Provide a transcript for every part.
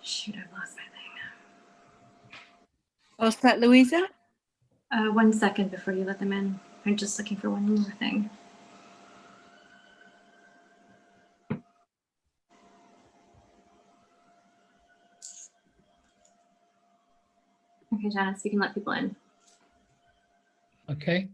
Shoot, I've lost my thing. What's that, Louisa? 1 second before you let them in. I'm just looking for one more thing. Okay, Janice, you can let people in. Okay.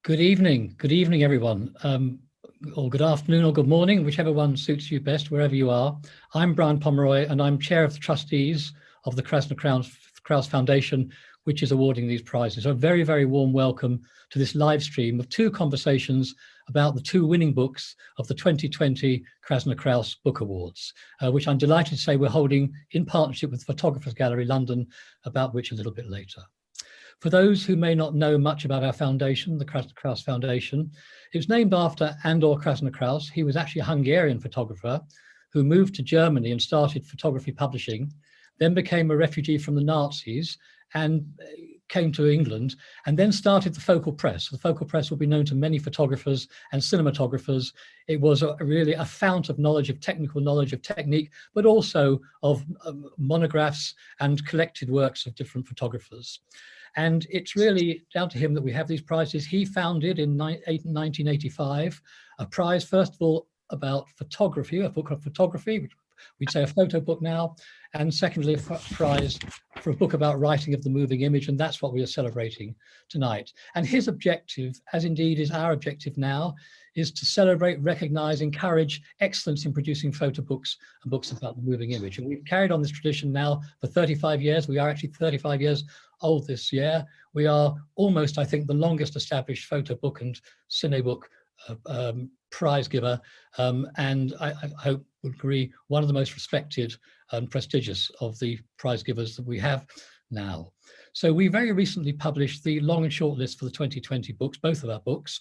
Good evening, everyone, or good afternoon or good morning, whichever one suits you best, wherever you are. I'm Brian Pomeroy, and I'm chair of the trustees of the Kraszna-Krausz Foundation, which is awarding these prizes. So a very, very warm welcome to this live stream of 2 conversations about the 2 winning books of the 2020 Kraszna-Krausz Book Awards, which I'm delighted to say we're holding in partnership with Photographers Gallery London, about which a little bit later. For those who may not know much about our foundation, the Kraszna-Krausz Foundation, it was named after Andor Kraszna-Krausz. He was actually a Hungarian photographer who moved to Germany and started photography publishing, then became a refugee from the Nazis and came to England, and then started the Focal Press. The Focal Press will be known to many photographers and cinematographers. It was really a fount of knowledge, of technical knowledge, of technique, but also of monographs and collected works of different photographers. And it's really down to him that we have these prizes. He founded in 1985 a prize, first of all, about photography, a book of photography, which we'd say a photo book now, and secondly, a prize for a book about writing of the moving image, and that's what we are celebrating tonight. And his objective, as indeed is our objective now, is to celebrate, recognize, encourage excellence in producing photo books and books about the moving image. And we've carried on this tradition now for 35 years. We are actually 35 years old this year. We are almost, I think, the longest established photo book and cine book prize giver, and I hope would agree, one of the most respected and prestigious of the prize givers that we have now. So we very recently published the long and short list for the 2020 books, both of our books.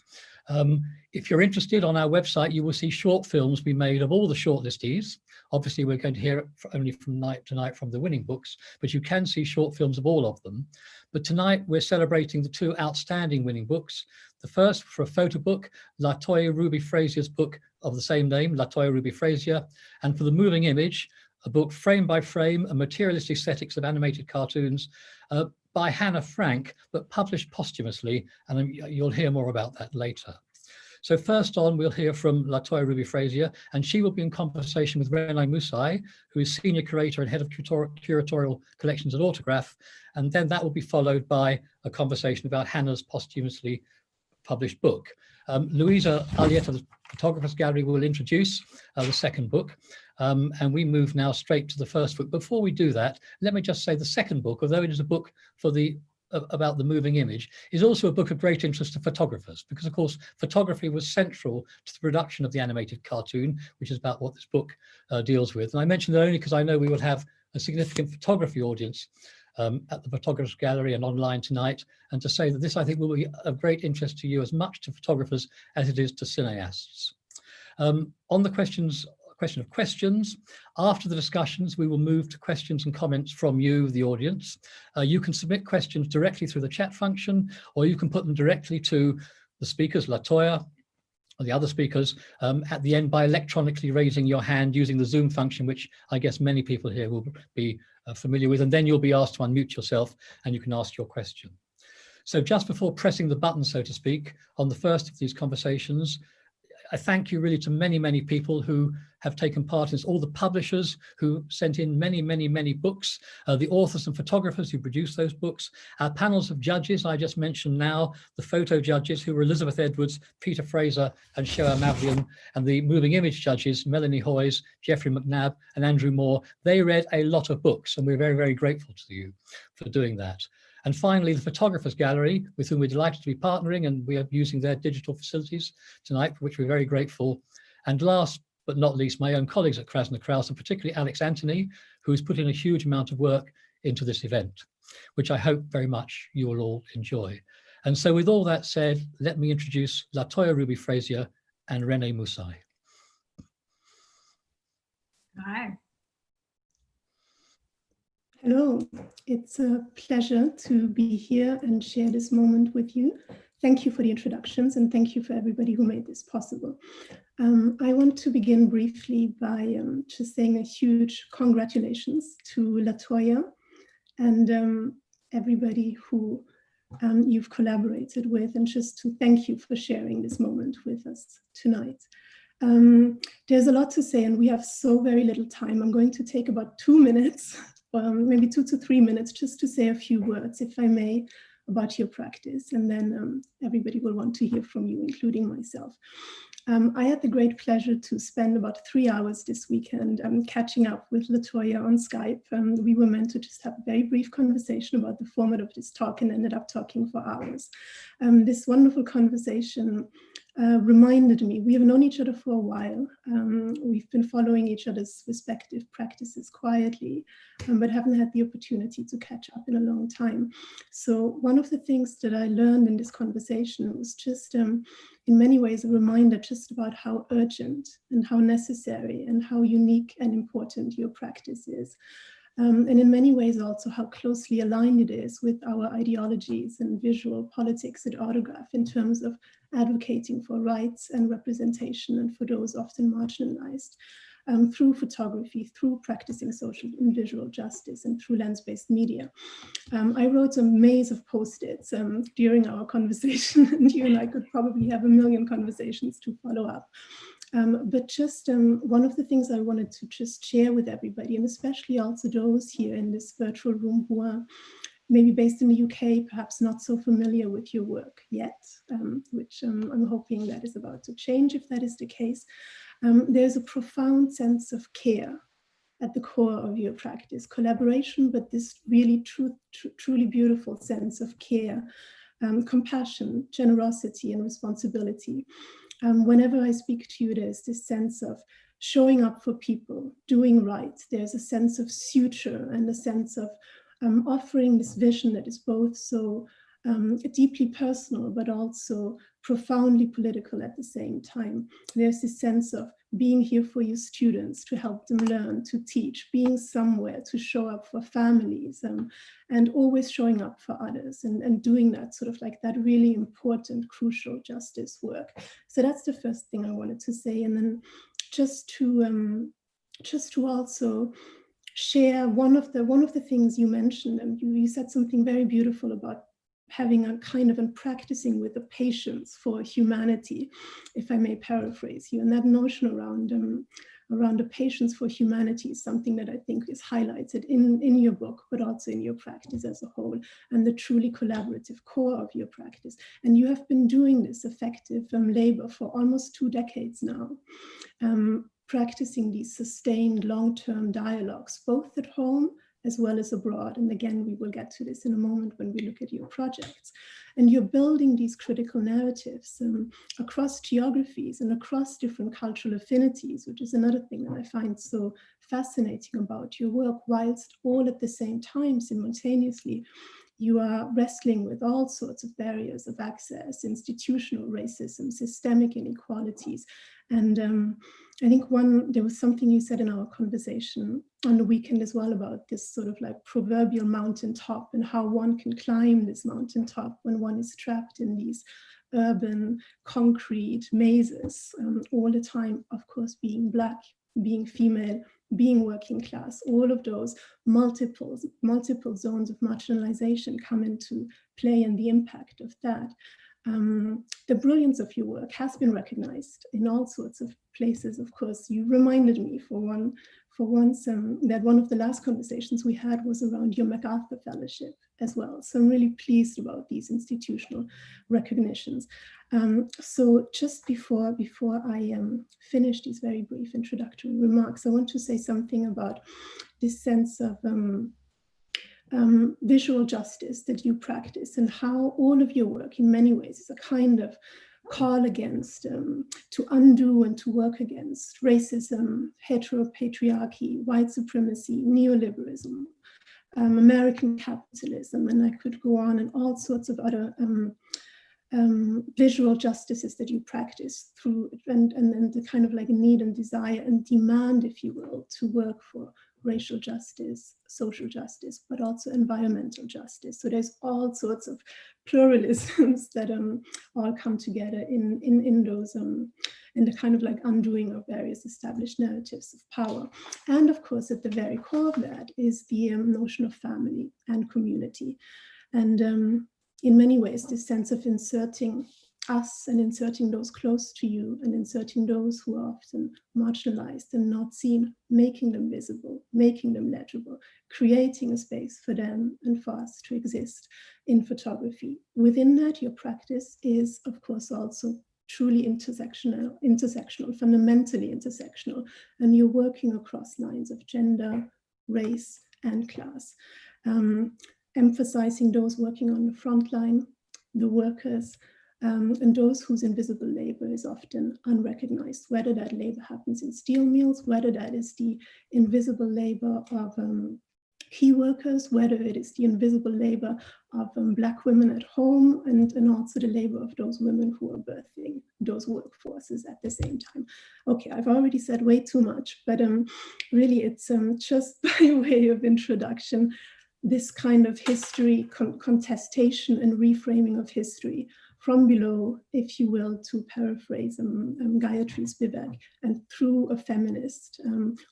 If you're interested, on our website, you will see short films we made of all the shortlistees. Obviously, we're going to hear it only from tonight from the winning books, but you can see short films of all of them. But tonight, we're celebrating the 2 outstanding winning books. The first, for a photo book, LaToya Ruby Frazier's book of the same name, LaToya Ruby Frazier, and for the moving image, a book frame by frame, a materialist aesthetics of animated cartoons, by Hannah Frank, but published posthumously, and you'll hear more about that later. So first on, we'll hear from LaToya Ruby Frazier, and she will be in conversation with Renée Mussai, who is Senior Curator and Head of Curatorial Collections at Autograph, and then that will be followed by a conversation about Hannah's posthumously published book. Louisa Aliette of the Photographers Gallery will introduce the second book, and we move now straight to the first book. Before we do that, let me just say the second book, although it is a book for about the moving image, is also a book of great interest to photographers, because of course photography was central to the production of the animated cartoon, which is about what this book deals with. And I mention that only because I know we will have a significant photography audience at the Photographers Gallery and online tonight, and to say that this, I think, will be of great interest to you, as much to photographers as it is to cineasts. On the question of questions, after the discussions, we will move to questions and comments from you, the audience. You can submit questions directly through the chat function, or you can put them directly to the speakers, LaToya, or the other speakers, at the end by electronically raising your hand using the Zoom function, which I guess many people here will be familiar with, and then you'll be asked to unmute yourself and you can ask your question. So just before pressing the button, so to speak, on the first of these conversations, I thank you really to many, many people who have taken part in this, all the publishers who sent in many, many, many books, the authors and photographers who produced those books, our panels of judges I just mentioned now, the photo judges who were Elizabeth Edwards, Peter Fraser and Shoa Mavlian, and the moving image judges, Melanie Hoyes, Jeffrey McNabb and Andrew Moore. They read a lot of books, and we're very, very grateful to you for doing that. And finally, the Photographers Gallery, with whom we're delighted to be partnering, and we are using their digital facilities tonight, for which we're very grateful. And last but not least, my own colleagues at Kraszna-Krausz, and particularly Alex Anthony, who has put in a huge amount of work into this event, which I hope very much you will all enjoy. And so with all that said, let me introduce LaToya Ruby Frazier and Renée Mussai. Hi. Hello, it's a pleasure to be here and share this moment with you. Thank you for the introductions and thank you for everybody who made this possible. I want to begin briefly by just saying a huge congratulations to LaToya and everybody who you've collaborated with, and just to thank you for sharing this moment with us tonight. There's a lot to say and we have so very little time. I'm going to take about 2 minutes, maybe 2 to 3 minutes, just to say a few words, if I may, about your practice, and then everybody will want to hear from you, including myself. I had the great pleasure to spend about 3 hours this weekend catching up with LaToya on Skype. We were meant to just have a very brief conversation about the format of this talk and ended up talking for hours. This wonderful conversation reminded me, we have known each other for a while. We've been following each other's respective practices quietly, but haven't had the opportunity to catch up in a long time. So one of the things that I learned in this conversation was just in many ways a reminder just about how urgent and how necessary and how unique and important your practice is. And in many ways also how closely aligned it is with our ideologies and visual politics at Autograph in terms of advocating for rights and representation and for those often marginalized through photography, through practicing social and visual justice, and through lens-based media. I wrote a maze of post-its during our conversation, and you and I could probably have a million conversations to follow up. But just one of the things I wanted to just share with everybody, and especially also those here in this virtual room who are maybe based in the UK, perhaps not so familiar with your work yet, which I'm hoping that is about to change if that is the case. There's a profound sense of care at the core of your practice, collaboration, but this really truly beautiful sense of care, compassion, generosity, and responsibility. Whenever I speak to you, there's this sense of showing up for people, doing right. There's a sense of suture and a sense of offering this vision that is both so deeply personal, but also profoundly political at the same time. There's this sense of being here for your students, to help them learn, to teach, being somewhere, to show up for families, and always showing up for others, and doing that sort of like that really important, crucial justice work. So that's the first thing I wanted to say. And then just to also share one of the things you mentioned, and you said something very beautiful about having a kind of and practicing with a patience for humanity, if I may paraphrase you. And that notion around a patience for humanity is something that I think is highlighted in your book, but also in your practice as a whole, and the truly collaborative core of your practice. And you have been doing this effective labor for almost 2 decades now, practicing these sustained long-term dialogues, both at home as well as abroad. And again, we will get to this in a moment when we look at your projects. And you're building these critical narratives across geographies and across different cultural affinities, which is another thing that I find so fascinating about your work, whilst all at the same time, simultaneously, you are wrestling with all sorts of barriers of access, institutional racism, systemic inequalities. And I think there was something you said in our conversation on the weekend as well about this sort of like proverbial mountaintop and how one can climb this mountaintop when one is trapped in these urban concrete mazes all the time, of course, being Black, being female, being working class. All of those multiple zones of marginalization come into play, and the impact of that. The brilliance of your work has been recognized in all sorts of places. Of course, you reminded me for once that one of the last conversations we had was around your MacArthur Fellowship as well. So I'm really pleased about these institutional recognitions. So just before I finish these very brief introductory remarks, I want to say something about this sense of visual justice that you practice, and how all of your work in many ways is a kind of call against, to undo and to work against racism, heteropatriarchy, white supremacy, neoliberalism, American capitalism, and I could go on, and all sorts of other visual justices that you practice through, and the kind of like need and desire and demand, if you will, to work for racial justice, social justice, but also environmental justice. So there's all sorts of pluralisms that all come together in those in the kind of like undoing of various established narratives of power. And of course, at the very core of that is the notion of family and community. And in many ways, this sense of inserting us and inserting those close to you and inserting those who are often marginalized and not seen, making them visible, making them legible, creating a space for them and for us to exist in photography. Within that, your practice is, of course, also truly intersectional, fundamentally intersectional, and you're working across lines of gender, race, and class, emphasizing those working on the front line, the workers, and those whose invisible labor is often unrecognized, whether that labor happens in steel mills, whether that is the invisible labor of key workers, whether it is the invisible labor of Black women at home, and also the labor of those women who are birthing those workforces at the same time. Okay, I've already said way too much, but really it's just by way of introduction, this kind of history, contestation and reframing of history from below, if you will, to paraphrase Gayatri Spivak, and through a feminist,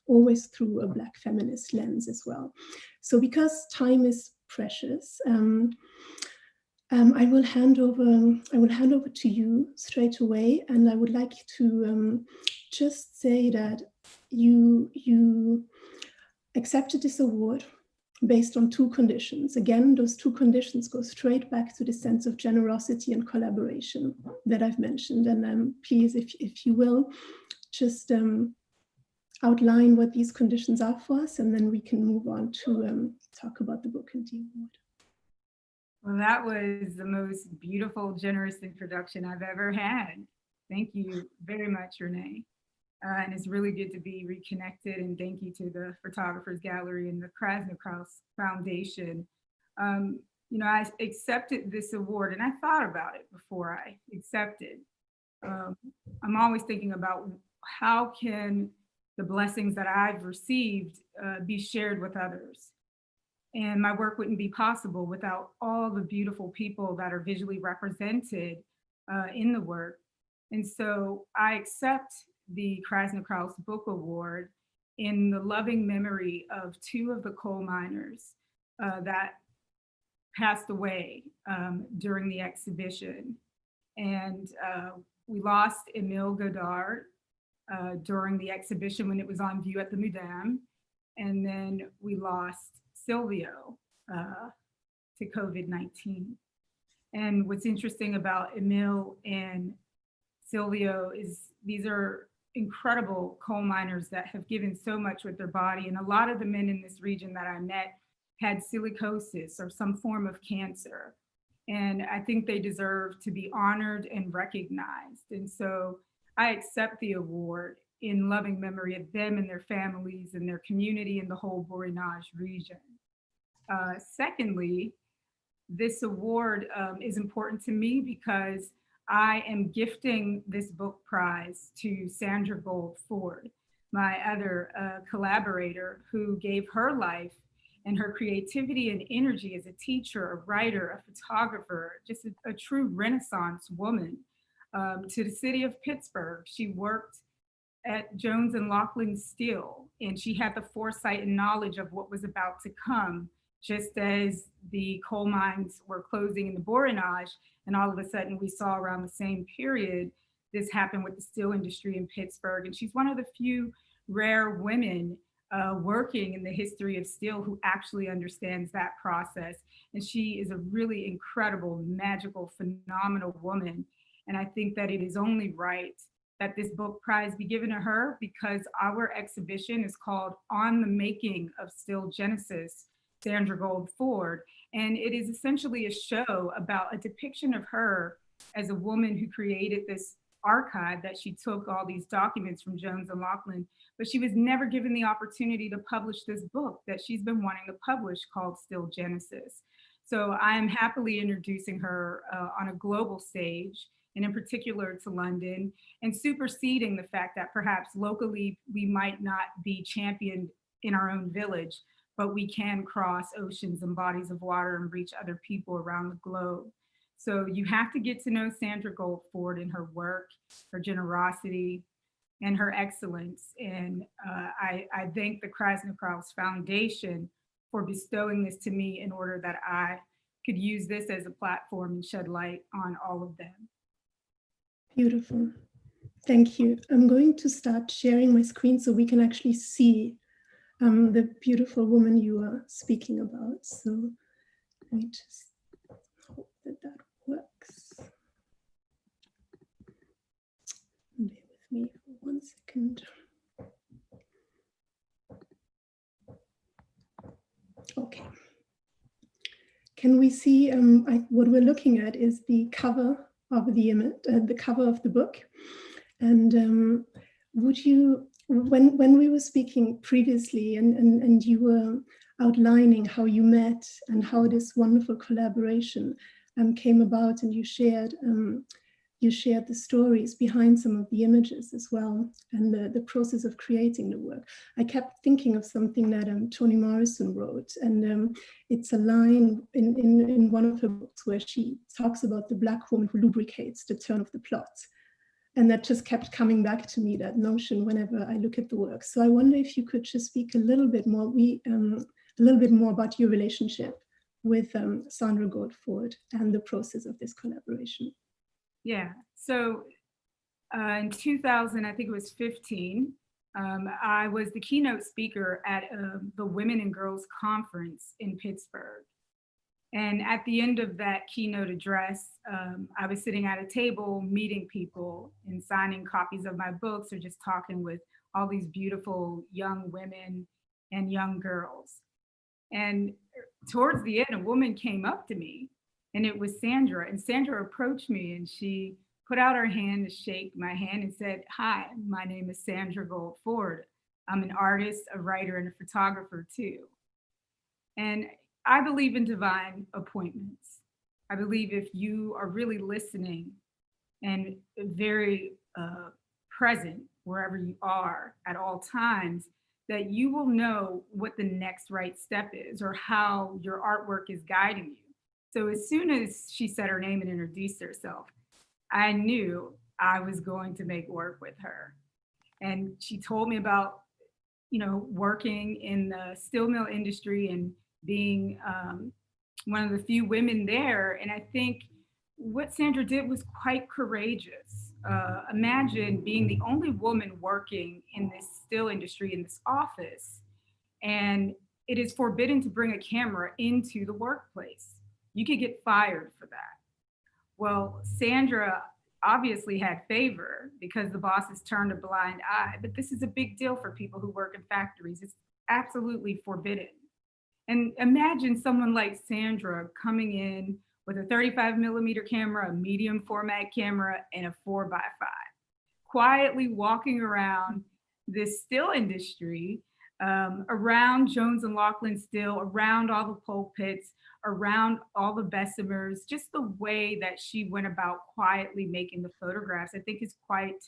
always through a Black feminist lens as well. So because time is precious, I will hand over to you straight away, and I would like to just say that you accepted this award based on two conditions. Again, those two conditions go straight back to the sense of generosity and collaboration that I've mentioned. And please, if you will, just outline what these conditions are for us, and then we can move on to talk about the book and the award. Well, that was the most beautiful, generous introduction I've ever had. Thank you very much, Renee. And it's really good to be reconnected, and thank you to the Photographers Gallery and the Kraszna-Krausz Foundation. You know, I accepted this award, and I thought about it before I accepted. I'm always thinking about how can the blessings that I've received be shared with others. And my work wouldn't be possible without all the beautiful people that are visually represented in the work. And so I accept the Kraszna-Krausz Book Award in the loving memory of two of the coal miners that passed away during the exhibition. And we lost Emile Godard during the exhibition when it was on view at the Museum. And then we lost Silvio to COVID-19. And what's interesting about Emile and Silvio is these are incredible coal miners that have given so much with their body. And a lot of the men in this region that I met had silicosis or some form of cancer. And I think they deserve to be honored and recognized. And so I accept the award in loving memory of them and their families and their community and the whole Borinage region. Secondly, this award is important to me because I am gifting this book prize to Sandra Gold Ford, my other collaborator, who gave her life and her creativity and energy as a teacher, a writer, a photographer, just a true Renaissance woman to the city of Pittsburgh. She worked at Jones and Laughlin Steel, and she had the foresight and knowledge of what was about to come, just as the coal mines were closing in the Borinage. And all of a sudden we saw around the same period, this happened with the steel industry in Pittsburgh. And she's one of the few rare women working in the history of steel who actually understands that process. And she is a really incredible, magical, phenomenal woman. And I think that it is only right that this book prize be given to her, because our exhibition is called On the Making of Still Genesis, Sandra Gold Ford. And it is essentially a show about a depiction of her as a woman who created this archive, that she took all these documents from Jones and Laughlin, but she was never given the opportunity to publish this book that she's been wanting to publish called Still Genesis. So I am happily introducing her on a global stage, and in particular to London, and superseding the fact that perhaps locally we might not be championed in our own village, but we can cross oceans and bodies of water and reach other people around the globe. So you have to get to know Sandra Goldford and her work, her generosity, and her excellence. And I thank the Kraszna-Krausz Foundation for bestowing this to me in order that I could use this as a platform and shed light on all of them. Beautiful. Thank you. I'm going to start sharing my screen so we can actually see the beautiful woman you are speaking about. So let me just hope that that works. Bear with me for 1 second. Okay. Can we see what we're looking at is the cover of the image, the cover of the book. And would you, when we were speaking previously and you were outlining how you met and how this wonderful collaboration came about, and you shared the stories behind some of the images as well, and the process of creating the work, I kept thinking of something that Toni Morrison wrote, and it's a line in one of her books where she talks about the Black woman who lubricates the turn of the plot. And that just kept coming back to me, that notion, whenever I look at the work. So I wonder if you could just speak a little bit more, about your relationship with Sandra Goldford and the process of this collaboration. Yeah, so in 2000, I think it was 15, I was the keynote speaker at the Women and Girls Conference in Pittsburgh. And at the end of that keynote address, I was sitting at a table meeting people and signing copies of my books, or just talking with all these beautiful young women and young girls. And towards the end, a woman came up to me, and it was Sandra. And Sandra approached me and she put out her hand to shake my hand and said, "Hi, my name is Sandra Goldford. I'm an artist, a writer, and a photographer too." And I believe in divine appointments. I believe if you are really listening and very present wherever you are at all times, that you will know what the next right step is, or how your artwork is guiding you. So as soon as she said her name and introduced herself, I knew I was going to make work with her. And she told me about, working in the steel mill industry and being one of the few women there. And I think what Sandra did was quite courageous. Imagine being the only woman working in this steel industry in this office, and it is forbidden to bring a camera into the workplace. You could get fired for that. Well, Sandra obviously had favor because the bosses turned a blind eye, but this is a big deal for people who work in factories. It's absolutely forbidden. And imagine someone like Sandra coming in with a 35mm camera, a medium format camera, and a 4x5, quietly walking around this steel industry, around Jones and Laughlin Steel, around all the pulpits, around all the Bessemers. Just the way that she went about quietly making the photographs, I think is quite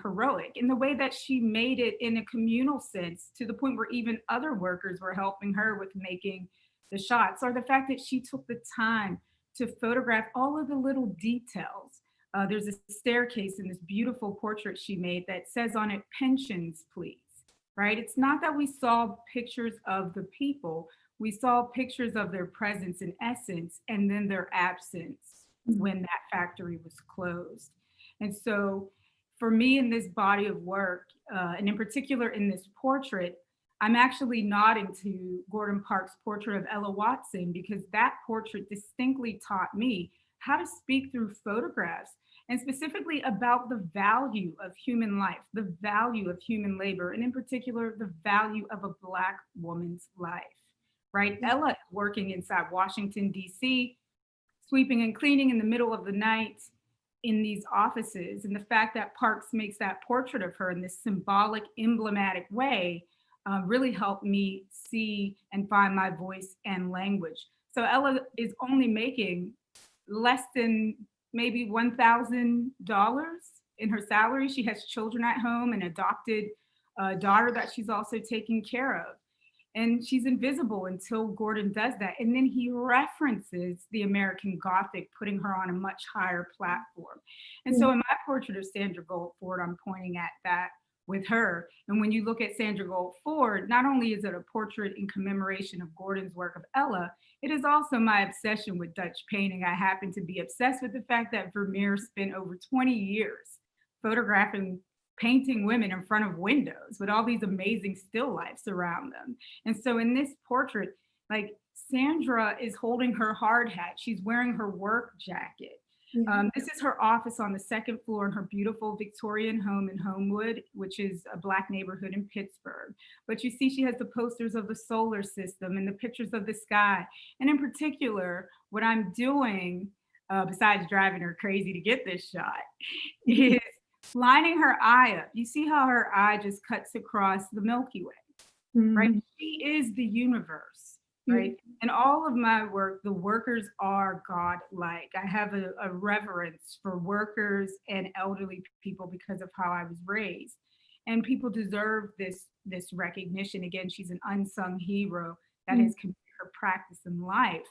heroic. And the way that she made it in a communal sense, to the point where even other workers were helping her with making the shots, or the fact that she took the time to photograph all of the little details. There's a staircase in this beautiful portrait she made that says on it, "Pensions, please," right? It's not that we saw pictures of the people, we saw pictures of their presence and essence, and then their absence when that factory was closed. And so for me, in this body of work, and in particular in this portrait, I'm actually nodding to Gordon Parks' portrait of Ella Watson, because that portrait distinctly taught me how to speak through photographs, and specifically about the value of human life, the value of human labor, and in particular, the value of a Black woman's life, right? Ella is working inside Washington, D.C., sweeping and cleaning in the middle of the night in these offices. And the fact that Parks makes that portrait of her in this symbolic, emblematic way really helped me see and find my voice and language. So Ella is only making less than maybe $1,000 in her salary. She has children at home, an adopted daughter that she's also taking care of. And she's invisible until Gordon does that. And then he references the American Gothic, putting her on a much higher platform. And so in my portrait of Sandra Goldford, I'm pointing at that with her. And when you look at Sandra Goldford, not only is it a portrait in commemoration of Gordon's work of Ella, it is also my obsession with Dutch painting. I happen to be obsessed with the fact that Vermeer spent over 20 years painting women in front of windows with all these amazing still lifes around them. And so in this portrait, like, Sandra is holding her hard hat. She's wearing her work jacket. This is her office on the second floor in her beautiful Victorian home in Homewood, which is a Black neighborhood in Pittsburgh. But you see she has the posters of the solar system and the pictures of the sky. And in particular, what I'm doing, besides driving her crazy to get this shot, is lining her eye up. You see how her eye just cuts across the Milky Way, right? She is the universe, right? And all of my work, the workers are God-like. I have a reverence for workers and elderly people because of how I was raised. And people deserve this recognition. Again, she's an unsung hero that has committed her practice in life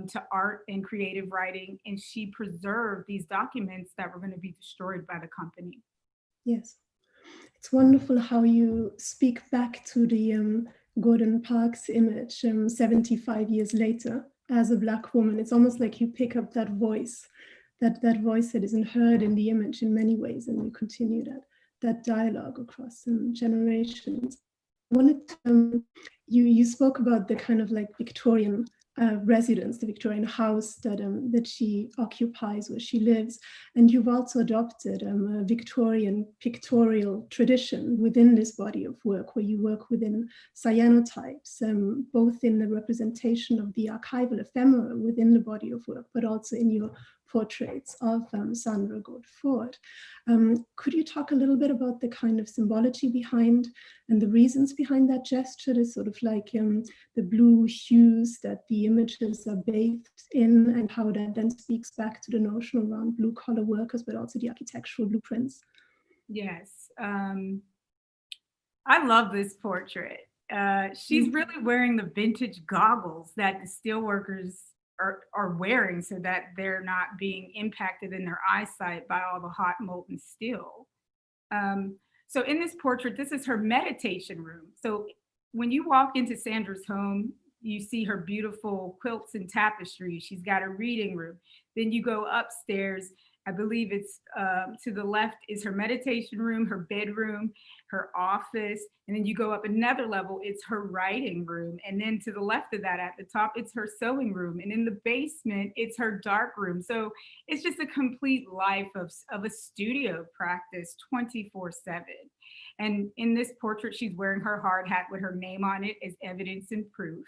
to art and creative writing, and she preserved these documents that were going to be destroyed by the company. Yes, it's wonderful how you speak back to the Gordon Parks image 75 years later as a Black woman. It's almost like you pick up that voice that isn't heard in the image in many ways, and you continue that dialogue across generations. I wanted to, you spoke about the kind of like Victorian residence, the Victorian house that she occupies, where she lives. And you've also adopted a Victorian pictorial tradition within this body of work, where you work within cyanotypes, both in the representation of the archival ephemera within the body of work, but also in your portraits of Sandra Goldford. Could you talk a little bit about the kind of symbology behind and the reasons behind that gesture, the sort of like the blue hues that the images are bathed in, and how that then speaks back to the notion around blue collar workers, but also the architectural blueprints? Yes, I love this portrait. She's really wearing the vintage goggles that the steelworkers are wearing so that they're not being impacted in their eyesight by all the hot molten steel. So in this portrait, this is her meditation room. So when you walk into Sandra's home, you see her beautiful quilts and tapestry. She's got a reading room. Then you go upstairs. I believe it's to the left is her meditation room, her bedroom, her office. And then you go up another level, it's her writing room. And then to the left of that at the top, it's her sewing room. And in the basement, it's her dark room. So it's just a complete life of a studio practice 24/7. And in this portrait, she's wearing her hard hat with her name on it as evidence and proof.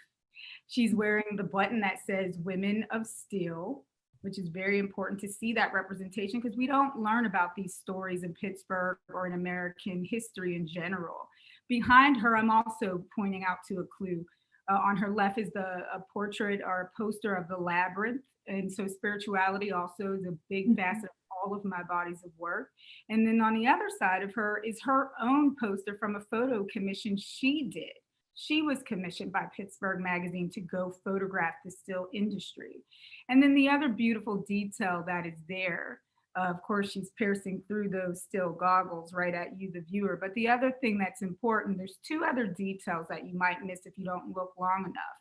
She's wearing the button that says Women of Steel, which is very important to see that representation, because we don't learn about these stories in Pittsburgh or in American history in general. Behind her, I'm also pointing out to a clue. On her left is a portrait or a poster of the labyrinth. And so spirituality also is a big facet of all of my bodies of work. And then on the other side of her is her own poster from a photo commission she did. She was commissioned by Pittsburgh Magazine to go photograph the still industry. And then the other beautiful detail that is there, of course, she's piercing through those still goggles right at you, the viewer. But the other thing that's important, there's two other details that you might miss if you don't look long enough.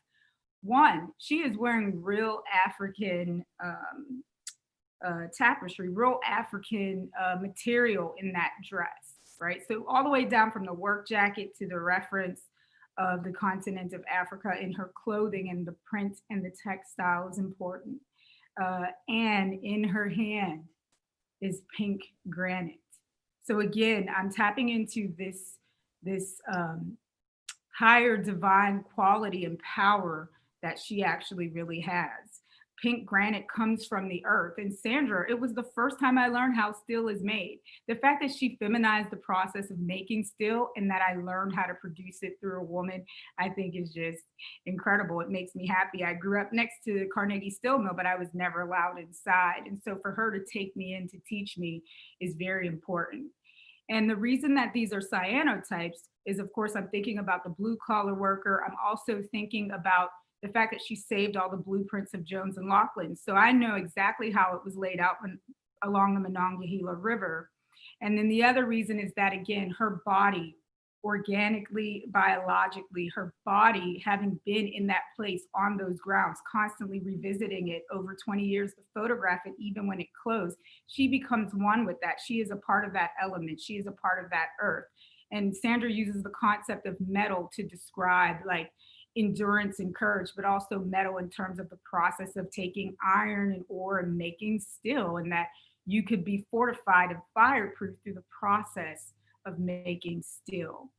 One, she is wearing real African tapestry, real African material in that dress, right? So all the way down from the work jacket to the reference of the continent of Africa in her clothing, and the print and the textile is important. And in her hand is pink granite. So again, I'm tapping into this higher divine quality and power that she actually really has. pink granite comes from the earth. And Sandra, it was the first time I learned how steel is made. The fact that she feminized the process of making steel and that I learned how to produce it through a woman, I think is just incredible. It makes me happy. I grew up next to the Carnegie Steel Mill, but I was never allowed inside. And so for her to take me in to teach me is very important. And the reason that these are cyanotypes is, of course, I'm thinking about the blue collar worker. I'm also thinking about the fact that she saved all the blueprints of Jones and Laughlin. So I know exactly how it was laid out along the Monongahela River. And then the other reason is that, again, her body, organically, biologically, her body having been in that place on those grounds, constantly revisiting it over 20 years to photograph it, even when it closed, she becomes one with that. She is a part of that element. She is a part of that earth. And Sandra uses the concept of metal to describe like endurance and courage, but also metal in terms of the process of taking iron and ore and making steel, and that you could be fortified and fireproof through the process of making steel.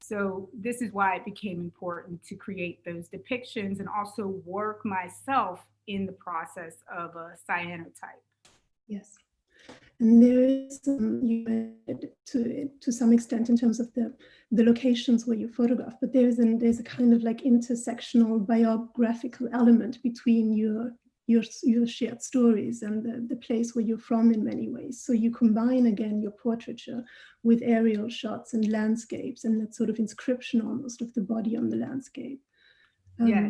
So this is why it became important to create those depictions and also work myself in the process of a cyanotype. Yes. And there is to some extent in terms of the locations where you photograph, but there's a kind of like intersectional biographical element between your shared stories and the place where you're from in many ways. So you combine again your portraiture with aerial shots and landscapes and that sort of inscription almost of the body on the landscape. Yeah.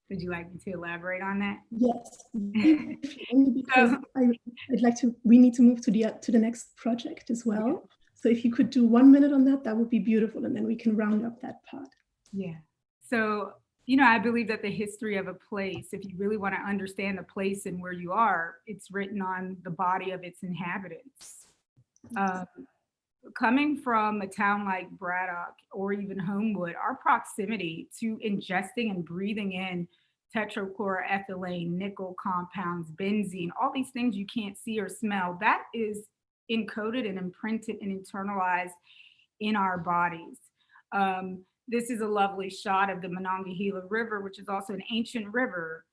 Would you like me to elaborate on that? Yes, only because I'd like to. We need to move to the next project as well. Yeah. So if you could do 1 minute on that, that would be beautiful, and then we can round up that part. Yeah. So I believe that the history of a place, if you really want to understand the place and where you are, it's written on the body of its inhabitants. Coming from a town like Braddock or even Homewood, our proximity to ingesting and breathing in tetrachloroethylene, nickel compounds, benzene, all these things you can't see or smell, that is encoded and imprinted and internalized in our bodies. This is a lovely shot of the Monongahela River, which is also an ancient river.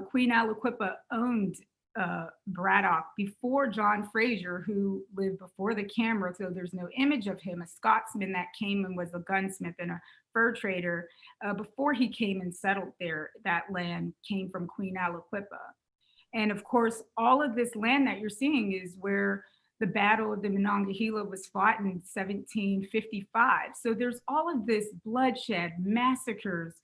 Queen Aliquippa owned Braddock before John Frazier, who lived before the camera, so there's no image of him, a Scotsman that came and was a gunsmith and a fur trader. Before he came and settled there, that land came from Queen Aliquippa. And of course, all of this land that you're seeing is where the Battle of the Monongahela was fought in 1755. So there's all of this bloodshed, massacres.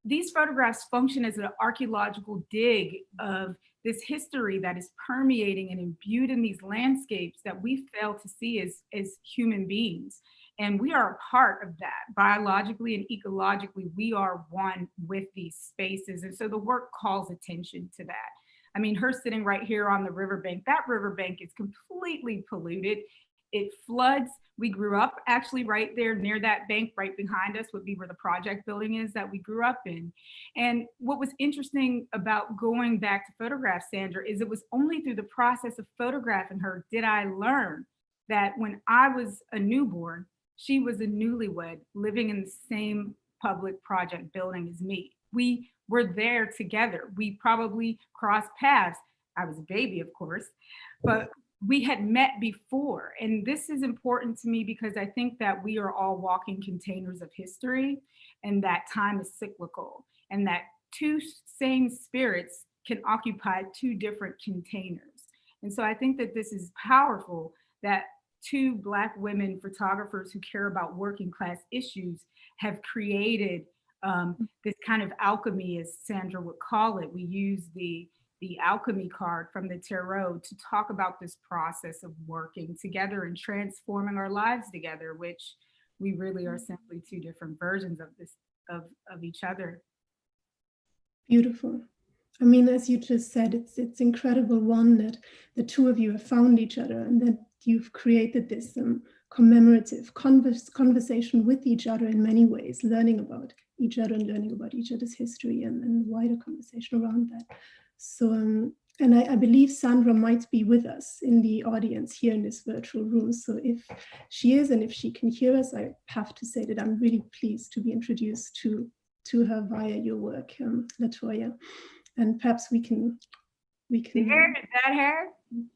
These photographs function as an archaeological dig of this history that is permeating and imbued in these landscapes that we fail to see as human beings. And we are a part of that. Biologically and ecologically, we are one with these spaces. And so the work calls attention to that. I mean, her sitting right here on the riverbank, that riverbank is completely polluted. It floods. We grew up actually right there near that bank, right behind us would be where the project building is that we grew up in. And what was interesting about going back to photograph Sandra is it was only through the process of photographing her did I learn that when I was a newborn, she was a newlywed living in the same public project building as me. We were there together. We probably crossed paths. I was a baby, of course, but we had met before. And this is important to me because I think that we are all walking containers of history and that time is cyclical and that two same spirits can occupy two different containers. And so I think that this is powerful that two Black women photographers who care about working class issues have created this kind of alchemy, as Sandra would call it. We use the alchemy card from the tarot to talk about this process of working together and transforming our lives together, which we really are simply two different versions of this, of each other. Beautiful. I mean, as you just said, it's incredible, one, that the two of you have found each other and that you've created this commemorative conversation with each other in many ways, learning about each other and learning about each other's history and wider conversation around that. So, and I believe Sandra might be with us in the audience here in this virtual room. So if she is, and if she can hear us, I have to say that I'm really pleased to be introduced to to her via your work, LaToya. And perhaps we can There, is that her?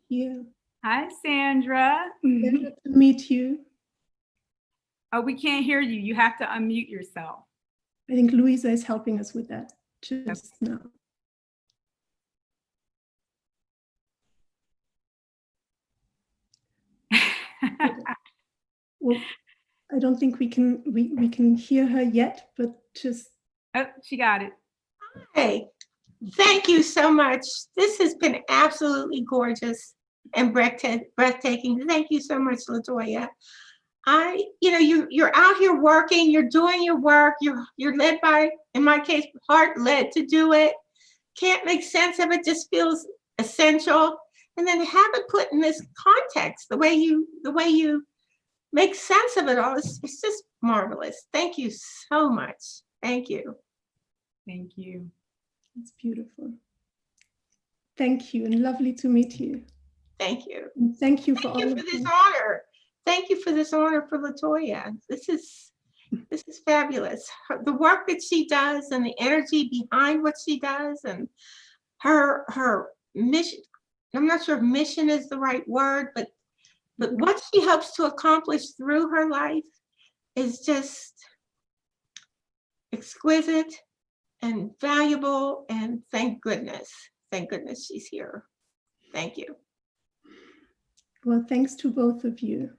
hear. Hi, Sandra. Pleasure to meet you. Oh, we can't hear you. You have to unmute yourself. I think Louisa is helping us with that just now. Well, I don't think we can hear her yet, but just. Oh, she got it. Hey, thank you so much. This has been absolutely gorgeous and breathtaking. Thank you so much, LaToya. You're out here working, you're doing your work, you're led by, in my case, heart led to do it. Can't make sense of it, just feels essential. And then have it put in this context, the way you make sense of it all. It's just marvelous. Thank you so much. Thank you. Thank you. It's beautiful. Thank you, and lovely to meet you. Thank you. And thank you for all of this honor. Thank you for this honor for LaToya. This is fabulous. The work that she does and the energy behind what she does and her mission. I'm not sure if mission is the right word, but what she helps to accomplish through her life is just exquisite and valuable. And thank goodness she's here. Thank you. Well, thanks to both of you.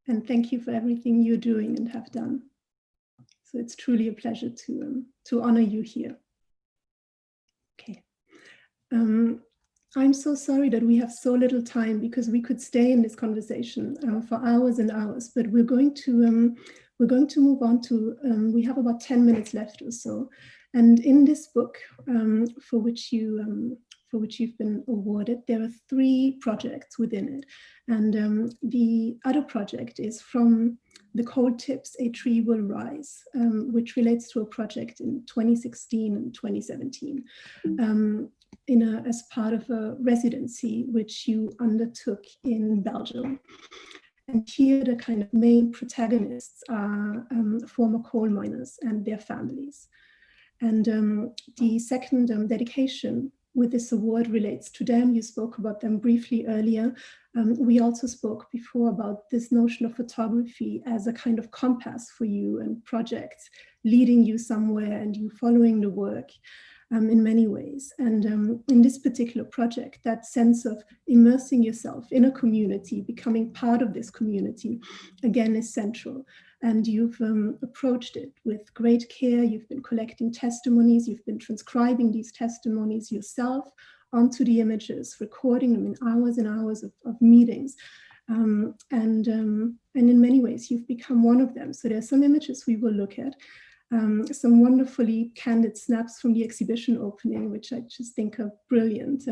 And thank you for everything you're doing and have done. So it's truly a pleasure to honor you here. Okay. I'm so sorry that we have so little time, because we could stay in this conversation for hours and hours, but we're going to move on to, we have about 10 minutes left or so. And in this book, for which you've been awarded, there are 3 projects within it. And the other project is from The Cold Tips, A Tree Will Rise, which relates to a project in 2016 and 2017 as part of a residency which you undertook in Belgium. And here the kind of main protagonists are former coal miners and their families. And the second dedication with this award relates to them. You spoke about them briefly earlier. We also spoke before about this notion of photography as a kind of compass for you and projects leading you somewhere and you following the work in many ways. And in this particular project, that sense of immersing yourself in a community, becoming part of this community, again, is central. And you've approached it with great care. You've been collecting testimonies. You've been transcribing these testimonies yourself onto the images, recording them in hours and hours of meetings. And in many ways, you've become one of them. So there are some images we will look at, some wonderfully candid snaps from the exhibition opening, which I just think are brilliant.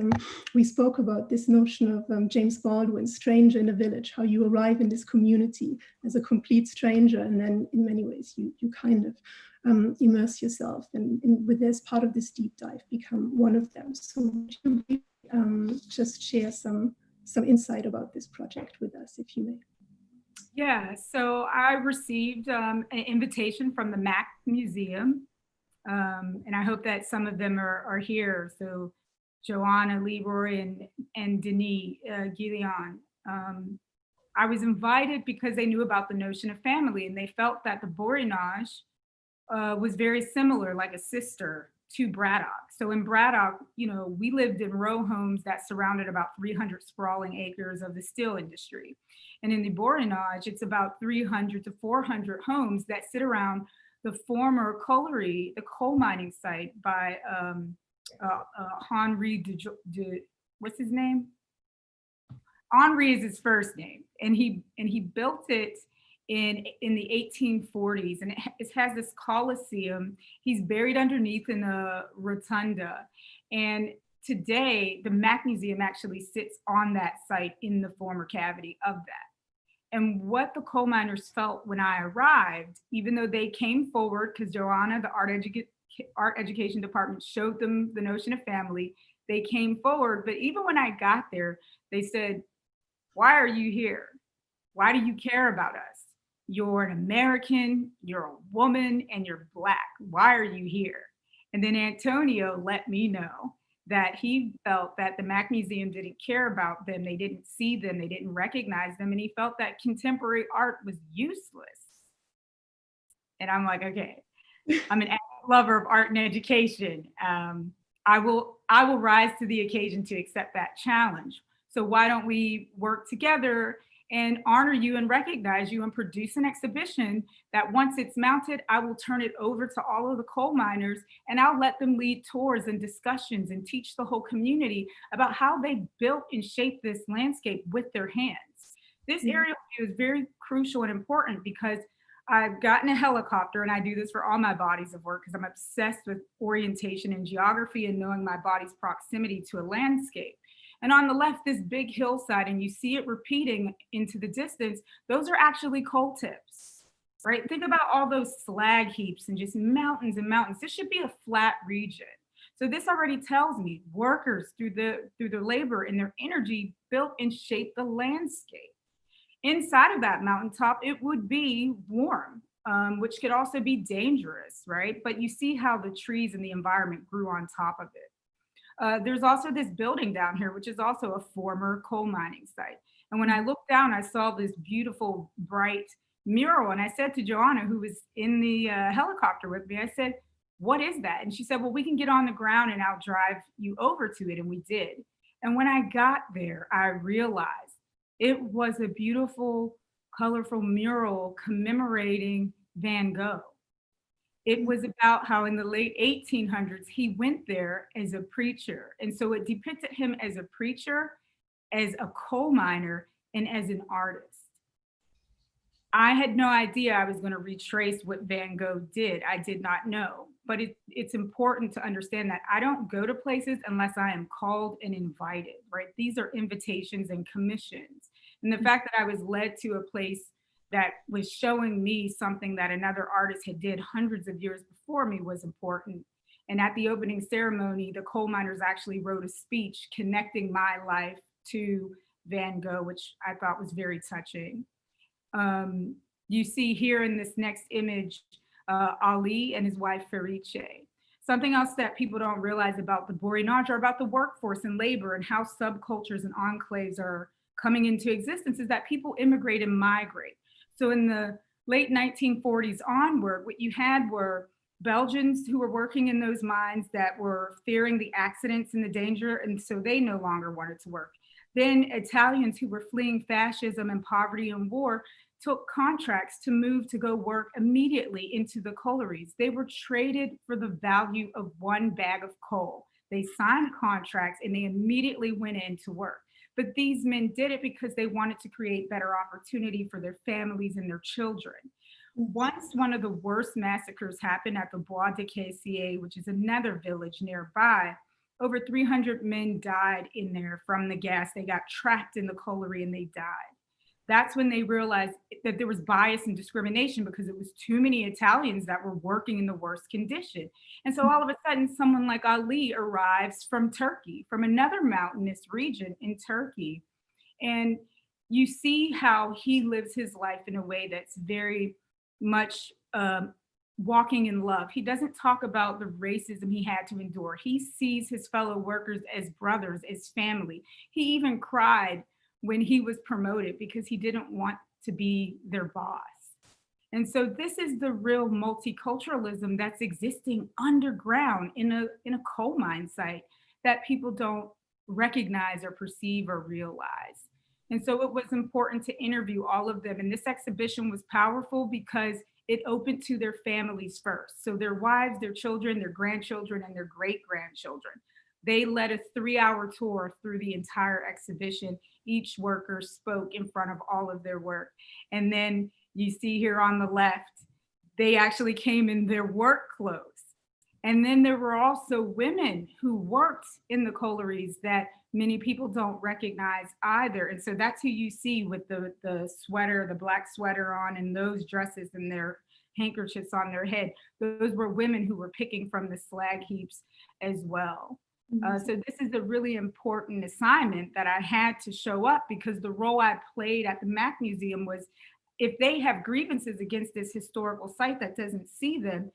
We spoke about this notion of James Baldwin's Stranger in a Village, how you arrive in this community as a complete stranger, and then in many ways you kind of immerse yourself and with as part of this deep dive become one of them. So would you just share some insight about this project with us, if you may? Yeah, so I received an invitation from the Mac Museum, and I hope that some of them are here. So Joanna, Leroy, and Denis Guillon. I was invited because they knew about the notion of family, and they felt that the Borinage was very similar, like a sister to Braddock. So in Braddock, we lived in row homes that surrounded about 300 sprawling acres of the steel industry. And in the Borinage, it's about 300 to 400 homes that sit around the former colliery, the coal mining site by Henri de what's his name? Henri is his first name, and he built it in the 1840s, and it has this coliseum. He's buried underneath in a rotunda, and today the Mac Museum actually sits on that site in the former cavity of that. And what the coal miners felt when I arrived, even though they came forward, because Joanna, the art education department, showed them the notion of family, they came forward. But even when I got there, they said, "Why are you here? Why do you care about us?" you're an American, you're a woman, and you're Black. Why are you here? And then Antonio let me know that he felt that the Mac Museum didn't care about them, they didn't see them, they didn't recognize them, and he felt that contemporary art was useless. And I'm like, okay, I'm an lover of art and education. I will rise to the occasion to accept that challenge. So why don't we work together and honor you and recognize you and produce an exhibition that once it's mounted, I will turn it over to all of the coal miners and I'll let them lead tours and discussions and teach the whole community about how they built and shaped this landscape with their hands. This aerial view is very crucial and important because I've gotten a helicopter, and I do this for all my bodies of work because I'm obsessed with orientation and geography and knowing my body's proximity to a landscape. And on the left, this big hillside, and you see it repeating into the distance, those are actually coal tips, right? Think about all those slag heaps and just mountains and mountains. This should be a flat region. So this already tells me workers through their labor and their energy built and shaped the landscape. Inside of that mountaintop, it would be warm, which could also be dangerous, right? But you see how the trees and the environment grew on top of it. There's also this building down here, which is also a former coal mining site. And when I looked down, I saw this beautiful, bright mural. And I said to Joanna, who was in the helicopter with me, I said, what is that? And she said, well, we can get on the ground and I'll drive you over to it. And we did. And when I got there, I realized it was a beautiful, colorful mural commemorating Van Gogh. It was about how in the late 1800s, he went there as a preacher. And so it depicted him as a preacher, as a coal miner, and as an artist. I had no idea I was going to retrace what Van Gogh did. I did not know. But it's important to understand that I don't go to places unless I am called and invited, right? These are invitations and commissions. And the fact that I was led to a place that was showing me something that another artist had did hundreds of years before me was important. And at the opening ceremony, the coal miners actually wrote a speech connecting my life to Van Gogh, which I thought was very touching. You see here in this next image, Ali and his wife Fariche. Something else that people don't realize about the Borinage or about the workforce and labor and how subcultures and enclaves are coming into existence is that people immigrate and migrate. So in the late 1940s onward, what you had were Belgians who were working in those mines that were fearing the accidents and the danger, and so they no longer wanted to work. Then Italians who were fleeing fascism and poverty and war took contracts to move to go work immediately into the collieries. They were traded for the value of one bag of coal. They signed contracts and they immediately went in to work. But these men did it because they wanted to create better opportunity for their families and their children. Once one of the worst massacres happened at the Bois de Cassier, which is another village nearby, over 300 men died in there from the gas. They got trapped in the colliery and they died. That's when they realized that there was bias and discrimination because it was too many Italians that were working in the worst condition. And so all of a sudden, someone like Ali arrives from Turkey, from another mountainous region in Turkey. And you see how he lives his life in a way that's very much walking in love. He doesn't talk about the racism he had to endure. He sees his fellow workers as brothers, as family. He even cried when he was promoted because he didn't want to be their boss. And so this is the real multiculturalism that's existing underground in a coal mine site that people don't recognize or perceive or realize. And so it was important to interview all of them. And this exhibition was powerful because it opened to their families first. So their wives, their children, their grandchildren, and their great-grandchildren. They led a 3-hour tour through the entire exhibition. Each worker spoke in front of all of their work. And then you see here on the left, they actually came in their work clothes. And then there were also women who worked in the collieries that many people don't recognize either. And so that's who you see with the sweater, the black sweater on, and those dresses and their handkerchiefs on their head. Those were women who were picking from the slag heaps as well. So this is a really important assignment that I had to show up because the role I played at the Mac Museum was if they have grievances against this historical site that doesn't see them,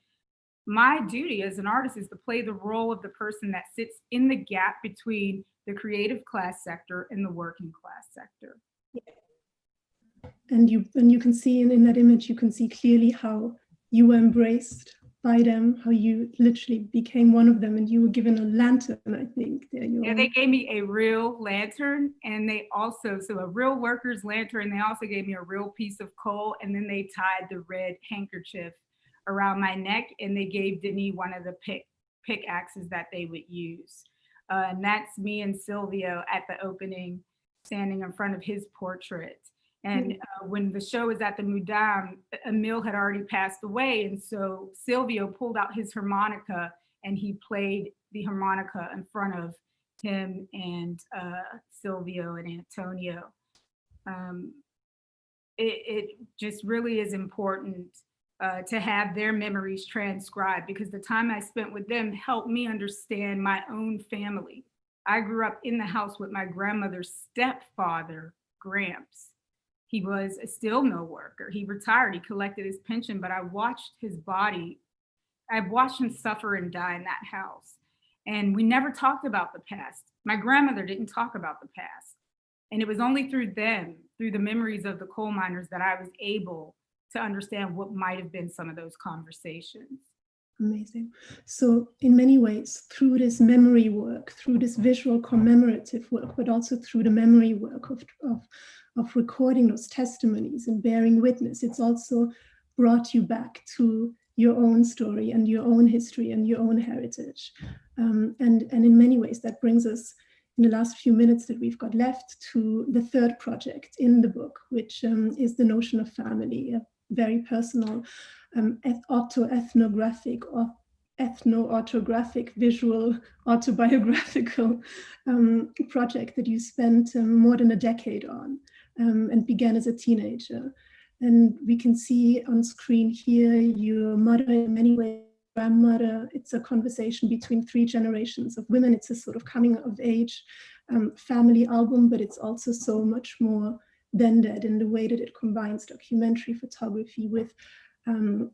my duty as an artist is to play the role of the person that sits in the gap between the creative class sector and the working class sector. And you can see in that image, you can see clearly how you were embraced by them, how you literally became one of them, and you were given a lantern, I think. Yeah, they gave me a real lantern, and they also, so a real worker's lantern, they also gave me a real piece of coal, and then they tied the red handkerchief around my neck, and they gave Denis one of the pickaxes that they would use. And that's me and Silvio at the opening, standing in front of his portrait. And when the show was at the Mudam, Emile had already passed away. And so Silvio pulled out his harmonica and he played the harmonica in front of him and Silvio and Antonio. It just really is important to have their memories transcribed, because the time I spent with them helped me understand my own family. I grew up in the house with my grandmother's stepfather, Gramps. He was a steel mill worker. He retired, he collected his pension, but I watched his body. I've watched him suffer and die in that house. And we never talked about the past. My grandmother didn't talk about the past. And it was only through them, through the memories of the coal miners, that I was able to understand what might have been some of those conversations. Amazing. So in many ways, through this memory work, through this visual commemorative work, but also through the memory work of recording those testimonies and bearing witness, it's also brought you back to your own story and your own history and your own heritage. And in many ways, that brings us, in the last few minutes that we've got left, to the third project in the book, which is the notion of family, a very personal ethnographic or ethno-autographic, visual, autobiographical project that you spent more than a decade on and began as a teenager. And we can see on screen here your mother, in many ways, grandmother. It's a conversation between 3 generations of women. It's a sort of coming of age family album, but it's also so much more than that in the way that it combines documentary photography with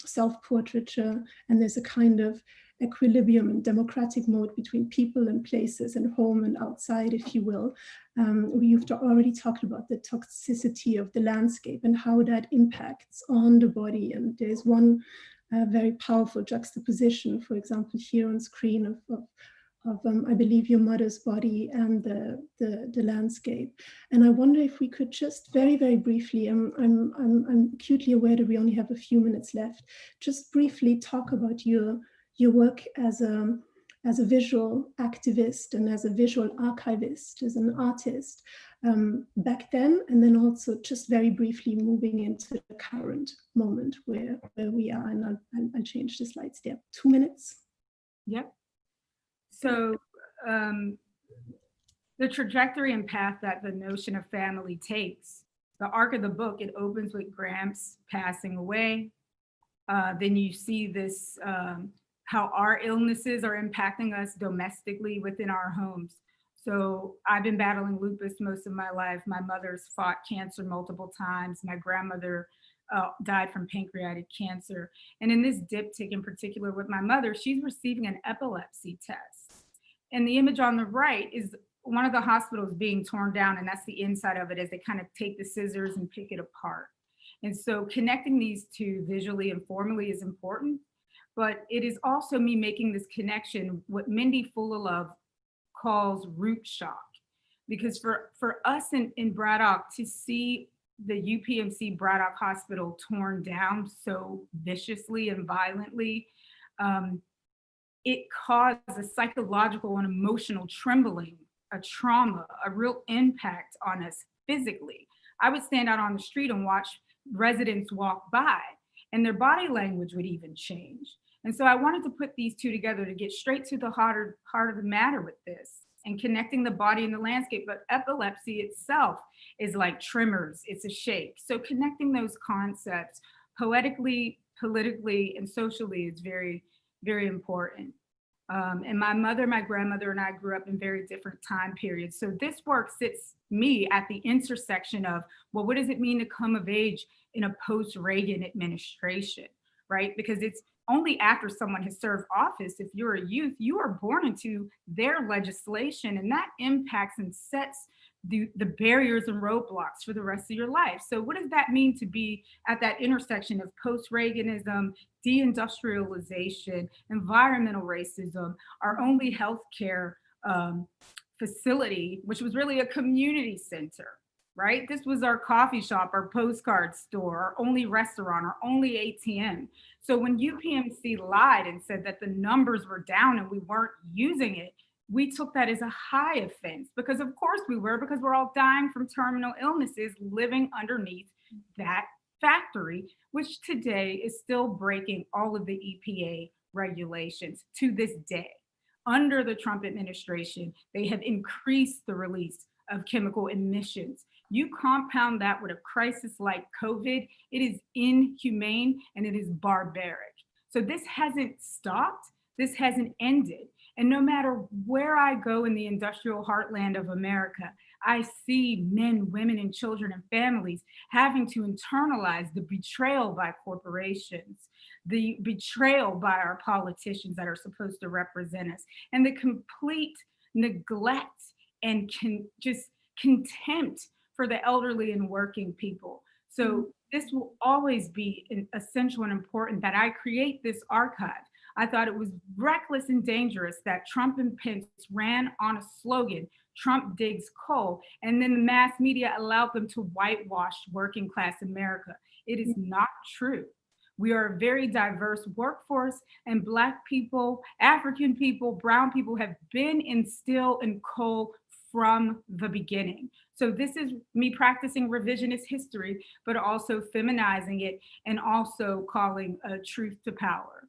self-portraiture, and there's a kind of equilibrium and democratic mode between people and places and home and outside, if you will. You've already talked about the toxicity of the landscape and how that impacts on the body. And there's one very powerful juxtaposition, for example, here on screen of I believe your mother's body and the landscape. And I wonder if we could just very, very briefly, I'm acutely aware that we only have a few minutes left, just briefly talk about your work as a visual activist and as a visual archivist, as an artist back then, and then also just very briefly moving into the current moment where we are. And I'll change the slides there. 2 minutes. Yep. So the trajectory and path that the notion of family takes, the arc of the book, it opens with Gramps passing away. Then you see this, how our illnesses are impacting us domestically within our homes. So I've been battling lupus most of my life. My mother's fought cancer multiple times. My grandmother died from pancreatic cancer. And in this diptych in particular with my mother, she's receiving an epilepsy test. And the image on the right is one of the hospitals being torn down, and that's the inside of it as they kind of take the scissors and pick it apart. And so connecting these two visually and formally is important, but it is also me making this connection, what Mindy Fulalove calls root shock. Because for us in Braddock to see the UPMC Braddock Hospital torn down so viciously and violently, it caused a psychological and emotional trembling, a trauma, a real impact on us physically. I would stand out on the street and watch residents walk by, and their body language would even change. And so I wanted to put these two together to get straight to the heart of the matter with this, and connecting the body and the landscape. But epilepsy itself is like tremors, it's a shake. So connecting those concepts poetically, politically, and socially is very, very important. And my mother, my grandmother, and I grew up in very different time periods. So this work sits me at the intersection of, well, what does it mean to come of age in a post-Reagan administration, right? Because it's only after someone has served office, if you're a youth, you are born into their legislation, and that impacts and sets the barriers and roadblocks for the rest of your life. So what does that mean to be at that intersection of post-Reaganism, deindustrialization, environmental racism, our only healthcare facility, which was really a community center, right? This was our coffee shop, our postcard store, our only restaurant, our only ATM. So when UPMC lied and said that the numbers were down and we weren't using it, we took that as a high offense, because of course we were, because we're all dying from terminal illnesses living underneath that factory, which today is still breaking all of the EPA regulations to this day. Under the Trump administration, they have increased the release of chemical emissions. You compound that with a crisis like COVID, it is inhumane and it is barbaric. So this hasn't stopped, this hasn't ended. And no matter where I go in the industrial heartland of America, I see men, women, and children and families having to internalize the betrayal by corporations, the betrayal by our politicians that are supposed to represent us, and the complete neglect and just contempt for the elderly and working people. So this will always be essential and important that I create this archive. I thought it was reckless and dangerous that Trump and Pence ran on a slogan, Trump digs coal, and then the mass media allowed them to whitewash working class America. It is not true. We are a very diverse workforce, and Black people, African people, brown people have been and still in coal from the beginning. So this is me practicing revisionist history, but also feminizing it and also calling truth to power.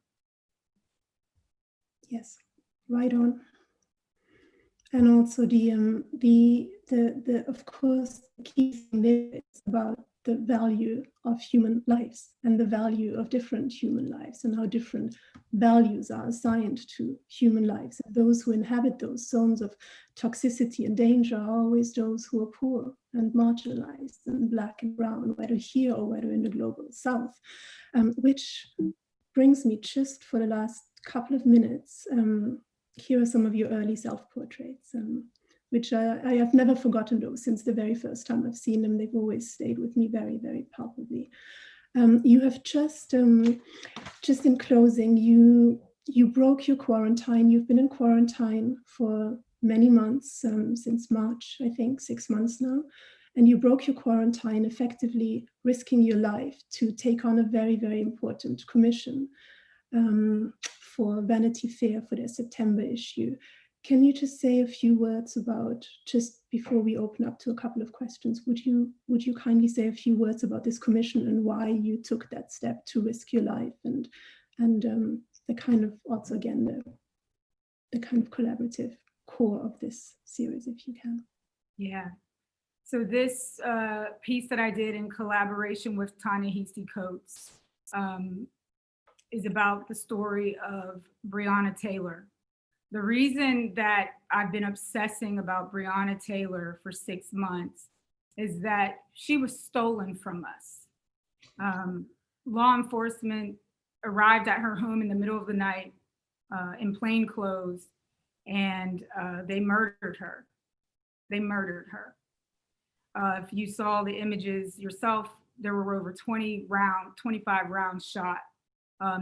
Yes, right on. And also the of course, the key thing there is about the value of human lives and the value of different human lives and how different values are assigned to human lives. And those who inhabit those zones of toxicity and danger are always those who are poor and marginalized and Black and brown, whether here or whether in the global South, which brings me just for the last couple of minutes. Here are some of your early self-portraits, which I have never forgotten those since the very first time I've seen them. They've always stayed with me very, very palpably. You have just in closing, you broke your quarantine. You've been in quarantine for many months, since March, I think, 6 months now. And you broke your quarantine, effectively risking your life to take on a very, very important commission for Vanity Fair for their September issue. Can you just say a few words about, just before we open up to a couple of questions, would you kindly say a few words about this commission and why you took that step to risk your life and the kind of, also again, the kind of collaborative core of this series, if you can. Yeah. So this piece that I did in collaboration with Ta-Nehisi Coates is about the story of Breonna Taylor. The reason that I've been obsessing about Breonna Taylor for 6 months is that she was stolen from us. Law enforcement arrived at her home in the middle of the night in plain clothes, and they murdered her. They murdered her. If you saw the images yourself, there were over 25 rounds shot.